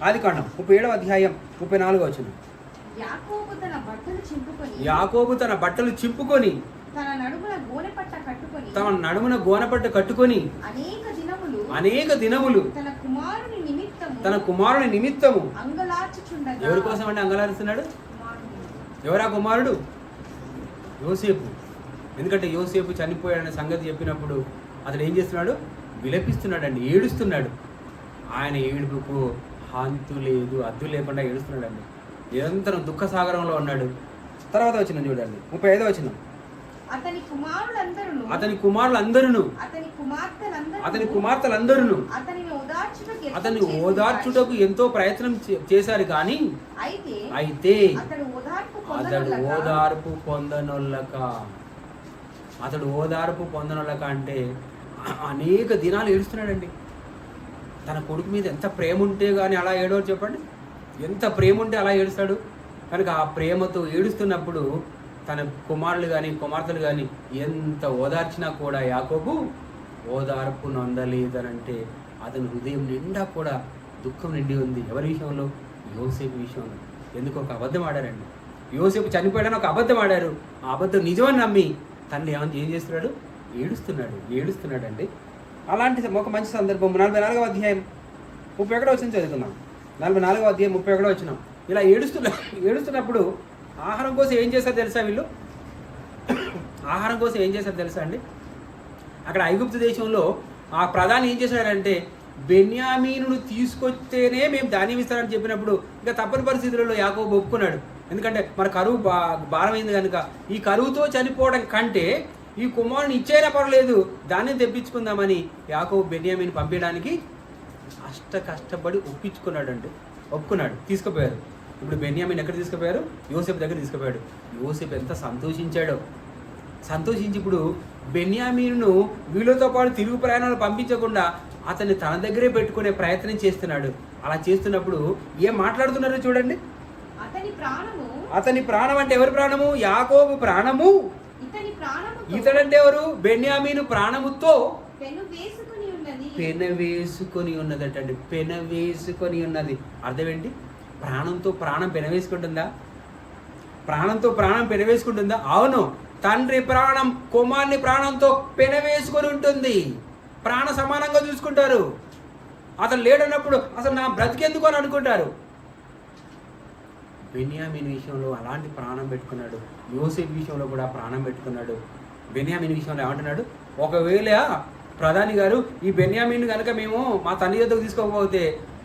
ఆదికాండం 37వ అధ్యాయం 34వ వచనం. యాకోబు తన బట్టలు చింపుకొని తన నడుమున గోనపట్ట కట్టుకొని అనేక దినములు తన కుమారుని నిమిత్తము ఎవరి కోసం అంటే అంగలారుస్తున్నాడు? ఎవరా కుమారుడు? యోసేపు. ఎందుకంటే యోసేపు చనిపోయాడనే సంగతి చెప్పినప్పుడు అతడు ఏం చేస్తున్నాడు? విలపిస్తున్నాడు అండి, ఏడుస్తున్నాడు. ఆయన ఏడుపుకు హాంతు లేదు, అద్దు లేకుండా ఏడుస్తున్నాడు అండి. నిరంతరం దుఃఖ సాగరంలో ఉన్నాడు. తర్వాత వచనం చూడండి, 35వ వచనం. అతని కుమారులందరూ అతని కుమార్తెలందరూ అతని ఓదార్చుటకు ఎంతో ప్రయత్నం చేశారు, కానీ అయితే అతడు ఓదార్పు పొందనొల్లక అంటే అనేక దినాలు ఏడుస్తున్నాడండి. తన కొడుకు మీద ఎంత ప్రేమ ఉంటే కానీ అలా ఏడవరు చెప్పండి? ఎంత ప్రేమ ఉంటే అలా ఏడుస్తాడు. కనుక ఆ ప్రేమతో ఏడుస్తున్నప్పుడు తన కుమారులు కానీ కుమార్తెలు కానీ ఎంత ఓదార్చినా కూడా యాకోబు ఓదార్పు నొందలేదనంటే అతని హృదయం నిండా కూడా దుఃఖం నిండి ఉంది. ఎవరి విషయంలో? యోసేపు విషయంలో. ఎందుకు? ఒక అబద్ధం ఆడారండి. యోసేపు చనిపోయాడని ఒక అబద్ధం ఆడారు. ఆ అబద్ధం నిజమని నమ్మి తండ్రి ఏం చేస్తున్నాడు? ఏడుస్తున్నాడు అండి. అలాంటి ఒక మంచి సందర్భం 44వ అధ్యాయం 31వ వచనం చదువుతున్నాం. 44వ అధ్యాయం 31వ వచనం. ఇలా ఏడుస్తున్నప్పుడు ఆహారం కోసం ఏం చేశారు తెలుసా? వీళ్ళు ఆహారం కోసం ఏం చేశారు తెలుసా అండి? అక్కడ ఐగుప్తు దేశంలో ఆ ప్రధాని ఏం చేశాడంటే బెన్యామీనును తీసుకొస్తేనే మేము ధాన్యం ఇస్తారని చెప్పినప్పుడు ఇంకా తప్పని పరిస్థితులలో యాకోబు ఒప్పుకున్నాడు. ఎందుకంటే మన కరువు భారమైంది కనుక ఈ కరువుతో చనిపోవడం కంటే ఈ కుమారుని ఇచ్చైనా పర్లేదు ధాన్యం తెప్పించుకుందామని యాకోబు బెన్యామీని పంపించడానికి కష్టపడి ఒప్పుకున్నాడు. తీసుకుపోయారు. ఇప్పుడు బెన్యామీని ఎక్కడ తీసుకుపోయారు? యోసేపు దగ్గర తీసుకుపోయాడు. యోసేపు ఎంత సంతోషించాడో. సంతోషించి ఇప్పుడు బెన్యామీనును వీళ్ళతో పాటు తిరుగు ప్రయాణాలు పంపించకుండా అతన్ని తన దగ్గరే పెట్టుకునే ప్రయత్నం చేస్తున్నాడు. అలా చేస్తున్నప్పుడు ఏం మాట్లాడుతున్నారో చూడండి. అతని ప్రాణం అంటే ఎవరి ప్రాణము? యాకోబు ప్రాణము. ఇతడంటే ఎవరు? బెన్యామీను ప్రాణముతో పెనవేసుకొని ఉన్నదటండి. పెనవేసుకొని ఉన్నది అర్థం ఏంటి? ప్రాణంతో ప్రాణం పెనవేసుకుంటుందా? ప్రాణంతో ప్రాణం పెనవేసుకుంటుందా? అవును. తండ్రి ప్రాణం కుమారుని ప్రాణంతో పెనవేసుకొని ఉంటుంది. ప్రాణ సమానంగా చూసుకుంటారు. అతను లేడన్నప్పుడు అసలు నా బ్రతికెందుకు అని అనుకుంటారు. బెన్యామీను విషయంలో అలాంటి ప్రాణం పెట్టుకున్నాడు. యోసేపు విషయంలో కూడా ప్రాణం పెట్టుకున్నాడు. బెన్యామీను విషయంలో ఏమంటున్నాడు? ఒకవేళ ప్రధాని గారు ఈ బెన్యామీను కనుక మేము మా తండ్రి యొద్దకు తీసుకోకపోతే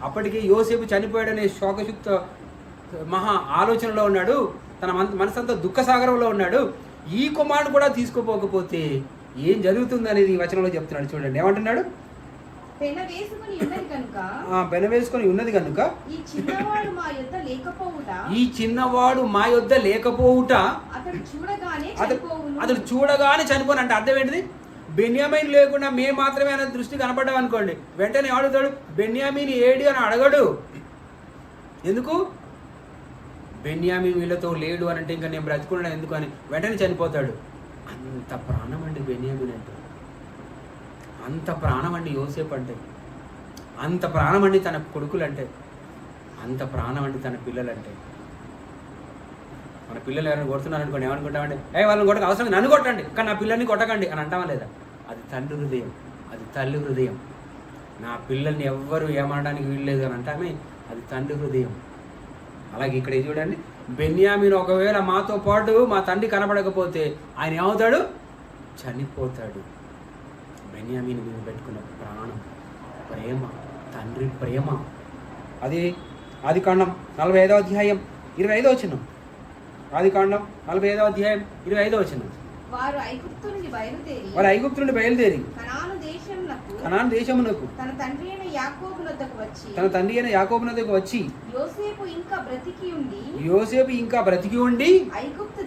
అప్పటికి యోసేపు చనిపోయాడనే శోకయుక్త మహా ఆలోచనలో ఉన్నాడు. తన మనసంతా దుఃఖసాగరంలో ఉన్నాడు. ఈ కుమారుడు కూడా తీసుకోపోకపోతే ఏం జరుగుతుంది అనేది ఈ వచనంలో చెప్తున్నాడు. చూడండి ఏమంటున్నాడు? పెనవేసుకొని ఉన్నది కనుక ఈ చిన్నవాడు మా యొద్ద లేకపోవుట అతడు చూడగానే చనిపోను అంటే అర్థం ఏంటిది? బెన్యామీన్ లేకుండా మేము మాత్రమే అనే దృష్టి కనపడ్డాం అనుకోండి, వెంటనే అడుగుతాడు బెన్యామీన్ ఏడి అని అడగడు. ఎందుకు? బెన్యామీన్ వీళ్ళతో లేడు అని అంటే ఇంకా నేను బ్రతుకున్నాను ఎందుకు అని వెంటనే చనిపోతాడు. అంత ప్రాణం అండి బెన్యామీన్ అంటే, అంత ప్రాణం అండి యోసేపు అంటే. అంత ప్రాణం అండి తన కొడుకులంటే, అంత ప్రాణం అండి తన పిల్లలంటే. మన పిల్లలు ఎవరైనా కొడుతున్నారు అనుకోండి, ఏమనుకుంటామండి, వాళ్ళని కొట్టక అవసరం నన్ను కొట్టండి కానీ నా పిల్లల్ని కొట్టకండి అని అంటామా లేదా? అది తండ్రి హృదయం, అది తల్లి హృదయం. నా పిల్లల్ని ఎవ్వరు ఏమనడానికి వీల్లేదు అని అంటామే, అది తండ్రి హృదయం. అలాగే ఇక్కడ చూడండి, బెన్యామీను ఒకవేళ మాతో పాటు మా తండ్రి కనబడకపోతే ఆయన ఏమవుతాడు? చనిపోతాడు. బెన్యామీను మీద పెట్టుకున్న ప్రాణం, ప్రేమ, తండ్రి ప్రేమ. అది ఆదికాండం 45వ అధ్యాయం 25వ వచనం. ఆదికాండం 45వ అధ్యాయం 25వ వచనం. వారు ఐగుప్తు నుండి బయలుదేరి కనాను దేశమునకు తన తండ్రి అయిన యాకోబు నొద్దకు వచ్చి యోసేపు ఇంకా బ్రతికి ఉండి ఐగుప్తు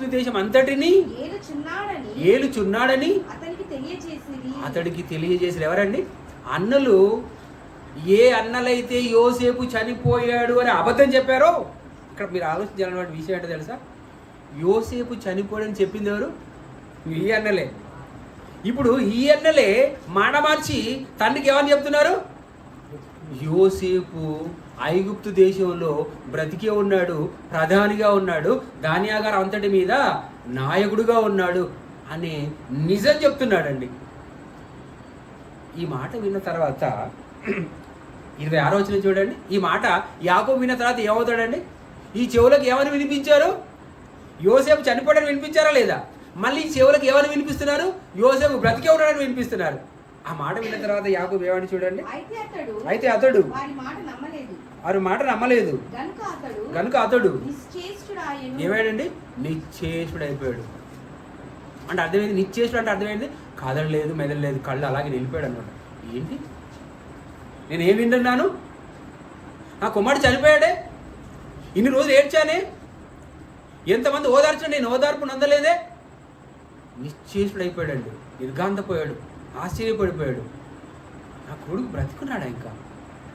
దేశం అంతటిని ఏలుచున్నాడని అతడికి తెలియజేసి. ఎవరండి? అన్నలు. ఏ అన్నలైతే యోసేపు చనిపోయాడు అని అబద్ధం చెప్పారో, ఇక్కడ మీరు ఆలోచించాలన్నటువంటి విషయం ఏంటో తెలుసా? యోసేపు చనిపోయాడని చెప్పింది ఎవరు? ఈ అన్నలే. ఇప్పుడు ఈ అన్నలే మాట మార్చి తండ్రికి ఏమని చెప్తున్నారు? యోసేపు ఐగుప్తు దేశంలో బ్రతికే ఉన్నాడు, ప్రధానిగా ఉన్నాడు, ధాన్యాగారం అంతటి మీద నాయకుడుగా ఉన్నాడు అని నిజం చెప్తున్నాడండి. ఈ మాట విన్న తర్వాత 26వ వచనం చూడండి. ఈ మాట యాకోబు విన్న తర్వాత ఏమవుతాడండి? ఈ చెవులకు ఏమని వినిపించారు? యోసేపు చనిపోయాడని వినిపించారా లేదా? మళ్ళీ చెవులకు ఏమని వినిపిస్తున్నారు? యోసేపు బ్రతికే ఉన్నాడని వినిపిస్తున్నారు. ఆ మాట విన్న తర్వాత యాకోబు ఏమని చూడండి. అయితే అతడు వారి మాట నమ్మలేదు గనుక అతడు ఏమాడండి? నిశ్చేష్టుడైపోయాడు. అంటే అర్థమైంది. నిశ్చేష్టుడు అంటే అర్థమైంది, కదలలేదు, మెదలలేదు, కళ్ళు అలాగే నిలిపాడు అనమాట. ఏంటి నేను ఏం వింటున్నాను? నా కుమారుడు చనిపోయాడే, ఇన్ని రోజులు ఏడ్చానే, ఎంతమంది ఓదార్చా, నేను ఓదార్పు నందలేదే. నిశ్చేష్టుడైపోయాడండి, నిర్గాంతపోయాడు, ఆశ్చర్యపడిపోయాడు. నా కొడుకు బ్రతికున్నాడా ఇంకా?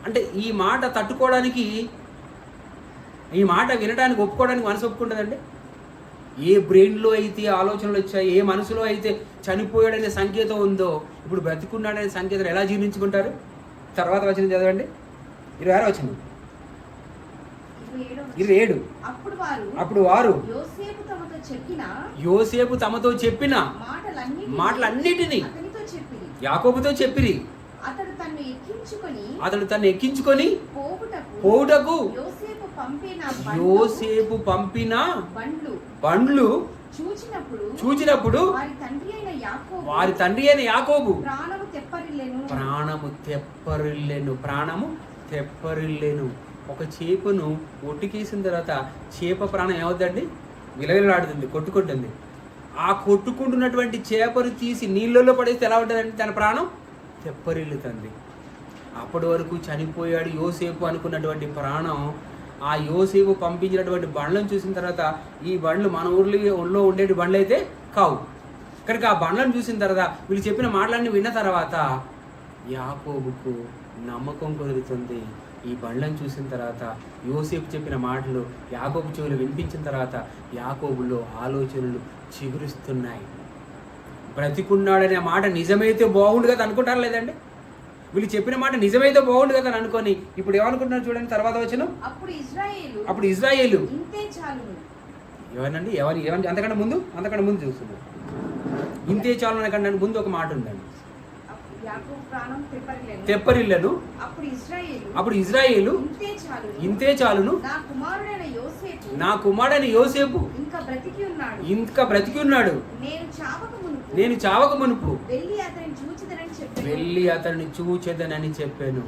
అంటే ఈ మాట తట్టుకోవడానికి, ఈ మాట వినడానికి, ఒప్పుకోవడానికి మనసు ఒప్పుకుంటుందండి? ఏ బ్రెయిన్లో అయితే ఆలోచనలు వచ్చాయి, ఏ మనసులో అయితే చనిపోయాడనే సంకేతం ఉందో, ఇప్పుడు బ్రతికున్నాడనే సంకేతం ఎలా జీర్ణించుకుంటారు? తర్వాత వచనం చదవండి, 26వ వచనం. 27. అప్పుడు వారు యోసేపు తమతో చెప్పిన మాటలన్నిటినీ యాకోబుతో చెప్పిరి. అతడు తన్ను ఎక్కించుకొని పోవుటకు యోసేపు పంపిన బండ్లు చూచినప్పుడు వారి తండ్రి అయిన యాకోబు ప్రాణము తెప్పరిల్లెను. ఒక చేపను ఒట్టికేసిన తర్వాత చేప ప్రాణం ఏమవుతుందండి? విలవిలాడుతుంది, కొట్టుకుంటుంది. ఆ కొట్టుకుంటున్నటువంటి చేపను తీసి నీళ్ళల్లో పడేస్తే ఎలా ఉంటుందండి? తన ప్రాణం తెప్పరిల్లుతుంది. అప్పటి వరకు చనిపోయాడు యోసేపు అనుకున్నటువంటి ప్రాణం ఆ యోసేపు పంపించినటువంటి బండ్లను చూసిన తర్వాత, ఈ బండ్లు మన ఊళ్ళో ఉండేటి బండ్లు అయితే కావు కనుక ఆ బండ్లను చూసిన తర్వాత, వీళ్ళు చెప్పిన మాటలన్నీ విన్న తర్వాత యాకోబుకు నమ్మకం కుదురుతుంది. ఈ బండ్లను చూసిన తర్వాత, యోసేపు చెప్పిన మాటలు యాకోబు చెవులు వినిపించిన తర్వాత యాకోబులో ఆలోచనలు చిగురిస్తున్నాయి. బ్రతికున్నాడనే మాట నిజమైతే బాగుండు కదా అనుకుంటారు లేదండి? వీళ్ళు చెప్పిన మాట నిజమైతే బాగుండు కదా అని అనుకొని ఇప్పుడు ఏమనుకుంటున్నారు చూడండి. తర్వాత వచనం. అప్పుడు ఇజ్రాయేలు ఎవరండి? ఎవరు అంతకంటే ముందు చూస్తున్నారు. ఇంతే చాలు అనకండి ముందు ఒక మాట ఉందండి. తెప్పరిల్లను. అప్పుడు ఇజ్రాయేలు ఇంతే చాలును, నా కుమారుడైన యోసేపు ఇంకా బ్రతికి ఉన్నాడు, నేను చావక మునుపు వెళ్ళి అతన్ని చూచెదనని చెప్పాను.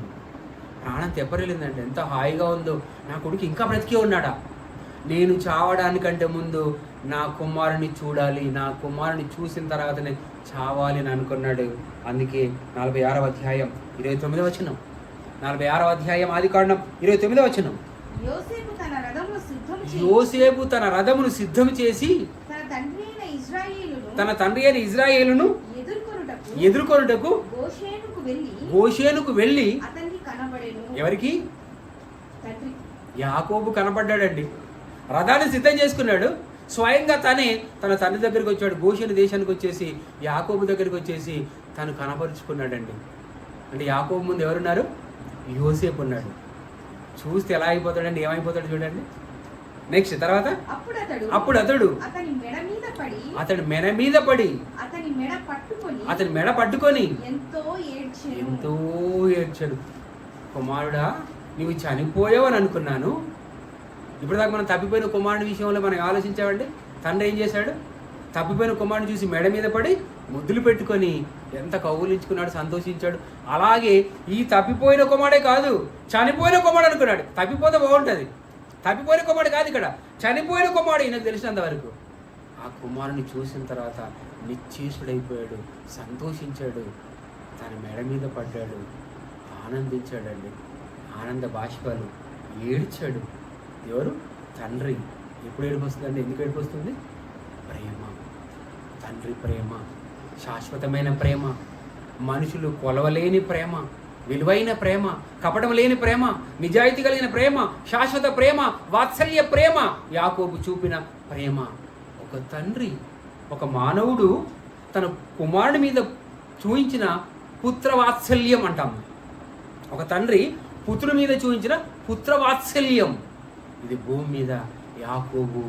ప్రాణం తెప్పరిల్లిందంటే ఎంత హాయిగా ఉందో. నా కొడుకు ఇంకా బ్రతికే ఉన్నాడా? నేను చావడానికంటే ముందు నా కుమారుని చూడాలి, నా కుమారుని చూసిన తర్వాతనే చావాలి అని అనుకున్నాడు. అందుకే 46వ అధ్యాయం 29వ వచనం. 46వ అధ్యాయం ఆదికాండం 29వ వచనం. యోసేపు తన రథమును సిద్ధం చేసి తన తండ్రి అయిన ఇజ్రాయేలును ఎదుర్కొనుటకు గోషేనుకు వెళ్ళి ఎవరికి? యాకోబు కనపడ్డాడండి. రథాన్ని సిద్ధం చేసుకున్నాడు. స్వయంగా తన తండ్రి దగ్గరికి వచ్చాడు. గోషేను దేశానికి వచ్చేసి యాకోబు దగ్గరికి వచ్చేసి తను కనపరుచుకున్నాడండి. అంటే యాకోబు ముందు ఎవరున్నారు? యోసేపు ఉన్నాడు. చూస్తే ఎలా అయిపోతాడండి, ఏమైపోతాడు చూడండి. నెక్స్ట్ తర్వాత అప్పుడు అతడు అతని మెడ మీద పడి అతని మెడ పట్టుకొని ఎంతో ఏడ్చాడు. కుమారుడా, నువ్వు చనిపోయావని అనుకున్నాను. ఇప్పటిదాకా మనం తప్పిపోయిన కుమారుడి విషయంలో మనం ఆలోచించామండి. తండ్రి ఏం చేశాడు? తప్పిపోయిన కుమారుని చూసి మెడ మీద పడి ముద్దులు పెట్టుకొని ఎంత కౌగులించుకున్నాడు, సంతోషించాడు. అలాగే ఈ తప్పిపోయిన కుమారుడే కాదు, చనిపోయిన కుమారుడు అనుకున్నాడు. తప్పిపోతే బాగుంటుంది. తప్పిపోయిన కుమారుడు కాదు ఇక్కడ, చనిపోయిన కుమారుడు. ఈయనకు తెలిసినంత వరకు ఆ కుమారుని చూసిన తర్వాత నిశ్చేషుడైపోయాడు, సంతోషించాడు, తన మెడ మీద పడ్డాడు, ఆనందించాడండి. ఆనంద బాష్పాలు, ఏడ్చాడు. ఎవరు? తండ్రి. ఎప్పుడు ఏడుపు వస్తుందండి? ఎందుకు ఏడుపు వస్తుంది? ప్రేమ. తండ్రి ప్రేమ శాశ్వతమైన ప్రేమ, మనుషులు కొలవలేని ప్రేమ, విలువైన ప్రేమ, కపటం లేని ప్రేమ, నిజాయితీ కలిగిన ప్రేమ, శాశ్వత ప్రేమ, వాత్సల్య ప్రేమ. యాకోబు చూపిన ప్రేమ. ఒక తండ్రి, ఒక మానవుడు తన కుమారుడి మీద చూపించిన పుత్రవాత్సల్యం అంటాం. ఒక తండ్రి పుత్రుడి మీద చూపించిన పుత్రవాత్సల్యం. ఇది భూమి మీద యాకోబు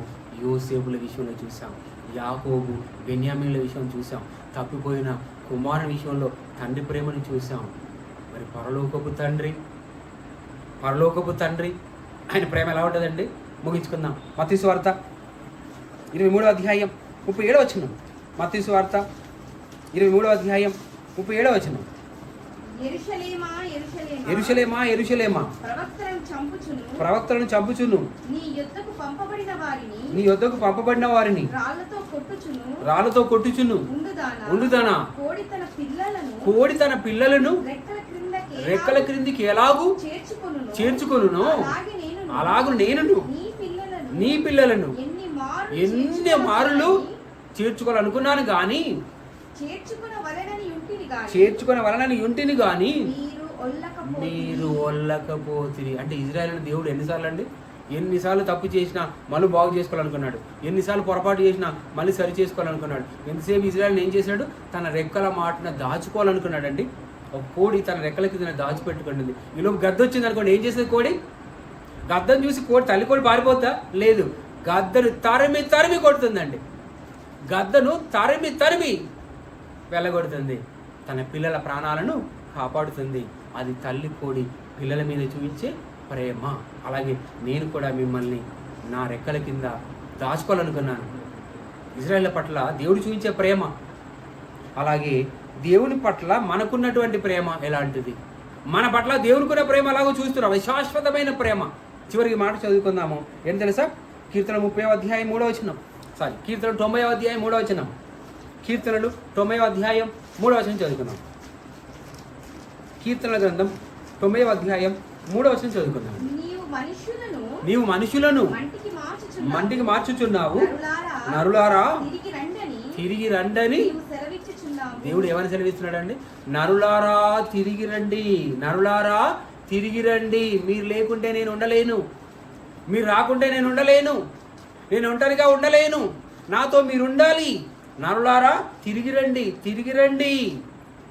యోసేపుల విషయంలో చూసాం, యాకోబు బెన్యామీనుల విషయం చూసాం, తప్పిపోయిన కుమారుని విషయంలో తండ్రి ప్రేమను చూసాం. మరి పరలోకపు తండ్రి ఆయన ప్రేమ ఎలా ఉంటుందండి? ముగించుకుందాం. మత్తయి సువార్త 23వ అధ్యాయం 37వ వచనం. మత్తయి సువార్త 23వ అధ్యాయం 37వ వచనం. యెరూషలేమా యెరూషలేమా, ప్రవక్తలను చంపుచును, నీ యొద్దకు పంపబడిన వారిని రాళ్లతో కొట్టుచును. ఉండుదానా, కోడి తన పిల్లలను రెక్కల క్రిందికి ఎలాగూ చేర్చుకొనును, అలాగు నేను నీ పిల్లలను ఎన్ని మారులు చేర్చుకోవాలనుకున్నాను కానీ చేర్చుకొనవలనని యుంటిని కానీ మీరు ఒల్లకపోతిరి. అంటే ఇజ్రాయేలును దేవుడు ఎన్నిసార్లు తప్పు చేసినా మళ్ళీ బాగు చేసుకోవాలనుకున్నాడు, ఎన్నిసార్లు పొరపాటు చేసినా మళ్ళీ సరి చేసుకోవాలనుకున్నాడు. ఎంతసేపు ఇజ్రాయేల్ని ఏం చేశాడు? తన రెక్కల మాటన దాచుకోవాలనుకున్నాడు అండి. ఒక కోడి తన రెక్కల కింద దాచిపెట్టుకుంటుంది. ఈలోపు గద్ద వచ్చింది అనుకోండి, ఏం చేసేది కోడి? గద్దను చూసి తల్లి కోడి పారిపోతా? లేదు, గద్దను తరిమి కొడుతుందండి. గద్దను తరిమి వెళ్ళగొడుతుంది. తన పిల్లల ప్రాణాలను కాపాడుతుంది. అది తల్లి కోడి పిల్లల మీద చూపించే ప్రేమ. అలాగే నేను కూడా మిమ్మల్ని నా రెక్కల కింద దాచుకోవాలనుకున్నాను. ఇజ్రాయేల్ పట్ల దేవుడు చూపించే ప్రేమ. అలాగే దేవుని పట్ల మనకున్నటువంటి ప్రేమ ఎలాంటిది? మన పట్ల దేవునికున్న ప్రేమ ఎలాగో చూస్తున్నాం, శాశ్వతమైన ప్రేమ. చివరికి మాట చదువుకుందాము. ఏం తెలుసా? కీర్తన 30వ అధ్యాయం 3వ వచనం. కీర్తన 90వ అధ్యాయం 3వ వచనం. కీర్తనలు 90వ అధ్యాయం 3వ వచనం చదువుకుందాం. కీర్తనల గ్రంథం 90వ అధ్యాయం 3వ వచనం చదువుకుందాం. నీవు మనుషులను మంటికి మార్చుచున్నావు, నరులారా తిరిగి రండని దేవుడు ఏమని సెలవిస్తున్నాడండి? నరులారా తిరిగి రండి, నరులారా తిరిగి రండి. మీరు లేకుంటే నేను ఉండలేను, మీరు రాకుంటే నేను ఉండలేను, నేను ఒంటరిగా ఉండలేను, నాతో మీరు ఉండాలి. నరులారా తిరిగి రండి.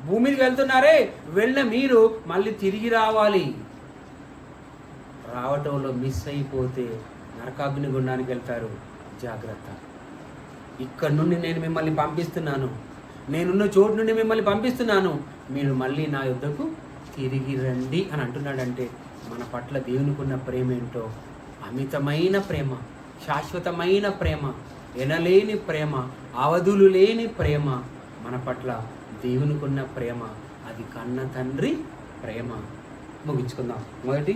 భూమికి వెళ్తున్నారే, వెళ్ళిన మీరు మళ్ళీ తిరిగి రావాలి. రావటంలో మిస్ అయిపోతే నరకాగ్ని గుండానికి వెళ్తారు. జాగ్రత్త. ఇక్కడ నుండి నేను మిమ్మల్ని పంపిస్తున్నాను, నేనున్న చోటు నుండి మిమ్మల్ని పంపిస్తున్నాను, మీరు మళ్ళీ నా యుద్ధకు తిరిగి రండి అని అంటున్నాడంటే మన పట్ల దేవునికున్న ప్రేమ ఏంటో. అమితమైన ప్రేమ, శాశ్వతమైన ప్రేమ, ఎనలేని ప్రేమ, అవధులు లేని ప్రేమ. మన పట్ల దేవునికున్న ప్రేమ, అది కన్న తండ్రి ప్రేమ. ముగించుకుందాం. 1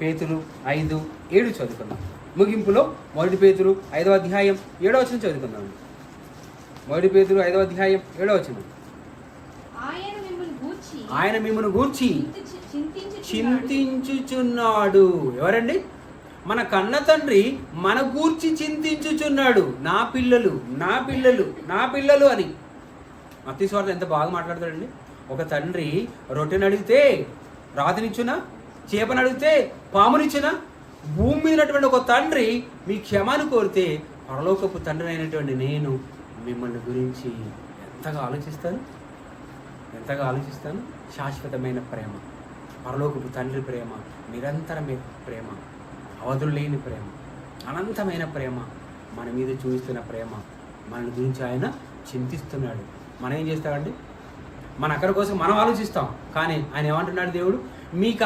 పేతురు 5:7 చదువుకుందాం. ముగింపులో 1 పేతురు 5వ అధ్యాయం 7వ వచనం చదువుకుందాం. 1 పేతురు 5వ అధ్యాయం 7వ వచనం. ఆయన మిమ్మల్ని గూర్చి చింతించుచున్నాడు. ఎవరండి? మన కన్న తండ్రి మన గూర్చి చింతించుచున్నాడు. నా పిల్లలు అని. మత్తయి సువార్త ఎంత బాగా మాట్లాడతాడండి. ఒక తండ్రి రొట్టెని అడిగితే రాతినిచ్చునా, చేపను అడిగితే పామునిచ్చునా? భూమి మీదటువంటి ఒక తండ్రి మీ క్షమాను కోరితే పరలోకపు తండ్రి అయినటువంటి నేను మిమ్మల్ని గురించి ఎంతగా ఆలోచిస్తాను. శాశ్వతమైన ప్రేమ, పరలోకపు తండ్రి ప్రేమ, నిరంతరమైన ప్రేమ, అవధులు లేని ప్రేమ, అనంతమైన ప్రేమ, మన మీద చూపిస్తున్న ప్రేమ. మన గురించి ఆయన చింతిస్తున్నాడు. మనం ఏం చేస్తామండి? మన అక్కర కోసం మనం ఆలోచిస్తాం, కానీ ఆయన ఏమంటున్నాడు దేవుడు? మీకు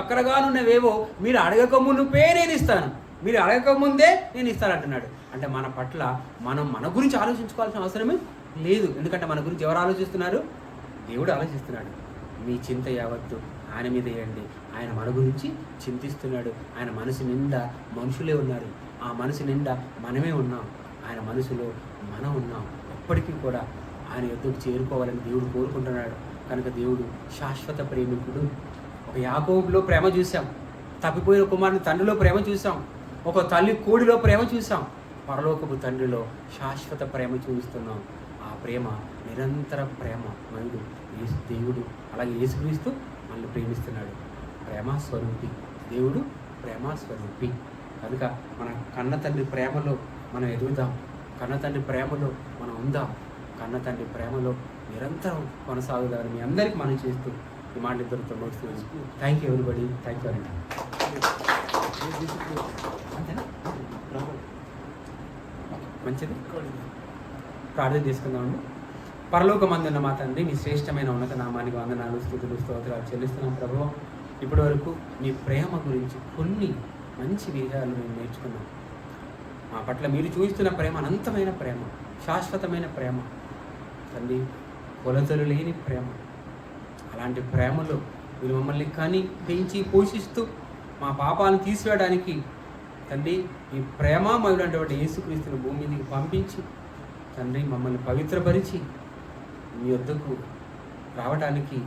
అక్కరగానున్నవేవో మీరు అడగక మునుపే నేను ఇస్తాను, మీరు అడగక ముందే నేను ఇస్తాను అంటున్నాడు. అంటే మన పట్ల మనం మన గురించి ఆలోచించుకోవాల్సిన అవసరమే లేదు. ఎందుకంటే మన గురించి ఎవరు ఆలోచిస్తున్నారు? దేవుడు ఆలోచిస్తున్నాడు. మీ చింత యావత్తు ఆయన మీద వేయండి. ఆయన మన గురించి చింతిస్తున్నాడు. ఆయన మనసు నిండా మనుషులే ఉన్నారు. ఆ మనసు నిండా మనమే ఉన్నాం. ఆయన మనసులో మనం ఉన్నాం. ఎప్పటికీ కూడా ఆయన యొద్దకు చేరుకోవాలని దేవుడు కోరుకుంటున్నాడు. కనుక దేవుడు శాశ్వత ప్రేమికుడు. ఒక యాకోబులో ప్రేమ చూసాం, తప్పిపోయిన కుమారుని తండ్రిలో ప్రేమ చూసాం, ఒక తల్లి కోడిలో ప్రేమ చూసాం. పరలోకపు తండ్రిలో శాశ్వత ప్రేమ చూపిస్తున్నాం. ఆ ప్రేమ నిరంతర ప్రేమ మనుడు దేవుడు. అలాగే యేసుక్రీస్తు మనల్ని ప్రేమిస్తున్నాడు. ప్రేమస్వరూపి దేవుడు, ప్రేమస్వరూపి. కనుక మన కన్న తండ్రి ప్రేమలో మనం ఎదుగుదాం, కన్న తండ్రి ప్రేమలో మనం ఉందాం, కన్న తండ్రి ప్రేమలో నిరంతరం కొనసాగుదామని మీ అందరికీ మనం చేస్తూ ఈ మాట ఇద్దరితో నోడుతుంది. Thank you everybody. Thank you అండి. మంచిది, ప్రార్థన చేసుకుందామండి. పరలోకమందున్న మా తండ్రి, మీ శ్రేష్టమైన ఉన్నత నామానికి వందనాలు, స్తుతులు, స్తోత్రాలు చెల్లిస్తున్నాం ప్రభువా. ఇప్పటి వరకు మీ ప్రేమ గురించి కొన్ని మంచి విషయాలు మేము నేర్చుకున్నాం. మా పట్ల మీరు చూపిస్తున్న ప్రేమ అనంతమైన ప్రేమ, శాశ్వతమైన ప్రేమ తండ్రి, కొలతలు లేని ప్రేమ. అలాంటి ప్రేమలో మీరు మమ్మల్ని కని పెంచి పోషిస్తూ మా పాపాలను తీసివేయడానికి తండ్రి ఈ ప్రేమమయుడైనటువంటి యేసుక్రీస్తుని భూమి మీదకి పంపించి తండ్రి మమ్మల్ని పవిత్రపరిచి మీ వద్దకు రావడానికి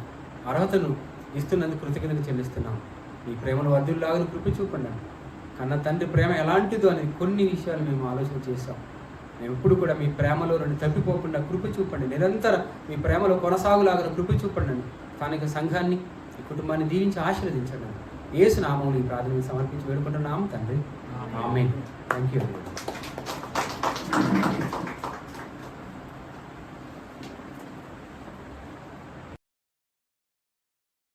అర్హతను ఇస్తున్నందుకు కృతజ్ఞతలు చెల్లిస్తున్నాం. మీ ప్రేమను వర్ధిల్లాగా కృప చూపండి. కన్న తండ్రి ప్రేమ ఎలాంటిదో అని కొన్ని విషయాలు మేము ఆలోచన చేస్తాం. మేము ఎప్పుడు కూడా మీ ప్రేమలో నుండి తప్పిపోకుండా కృప చూపండి. నిరంతరం మీ ప్రేమలో కొనసాగులాగా కృప చూపండి. స్థానిక సంఘాన్ని, ఈ కుటుంబాన్ని దీవించి ఆశీర్వదించండి. యేసు నామములో ఈ ప్రార్థనను సమర్పించి వేడుకుంటున్నాము తండ్రి. ఆమేన్. Thank you.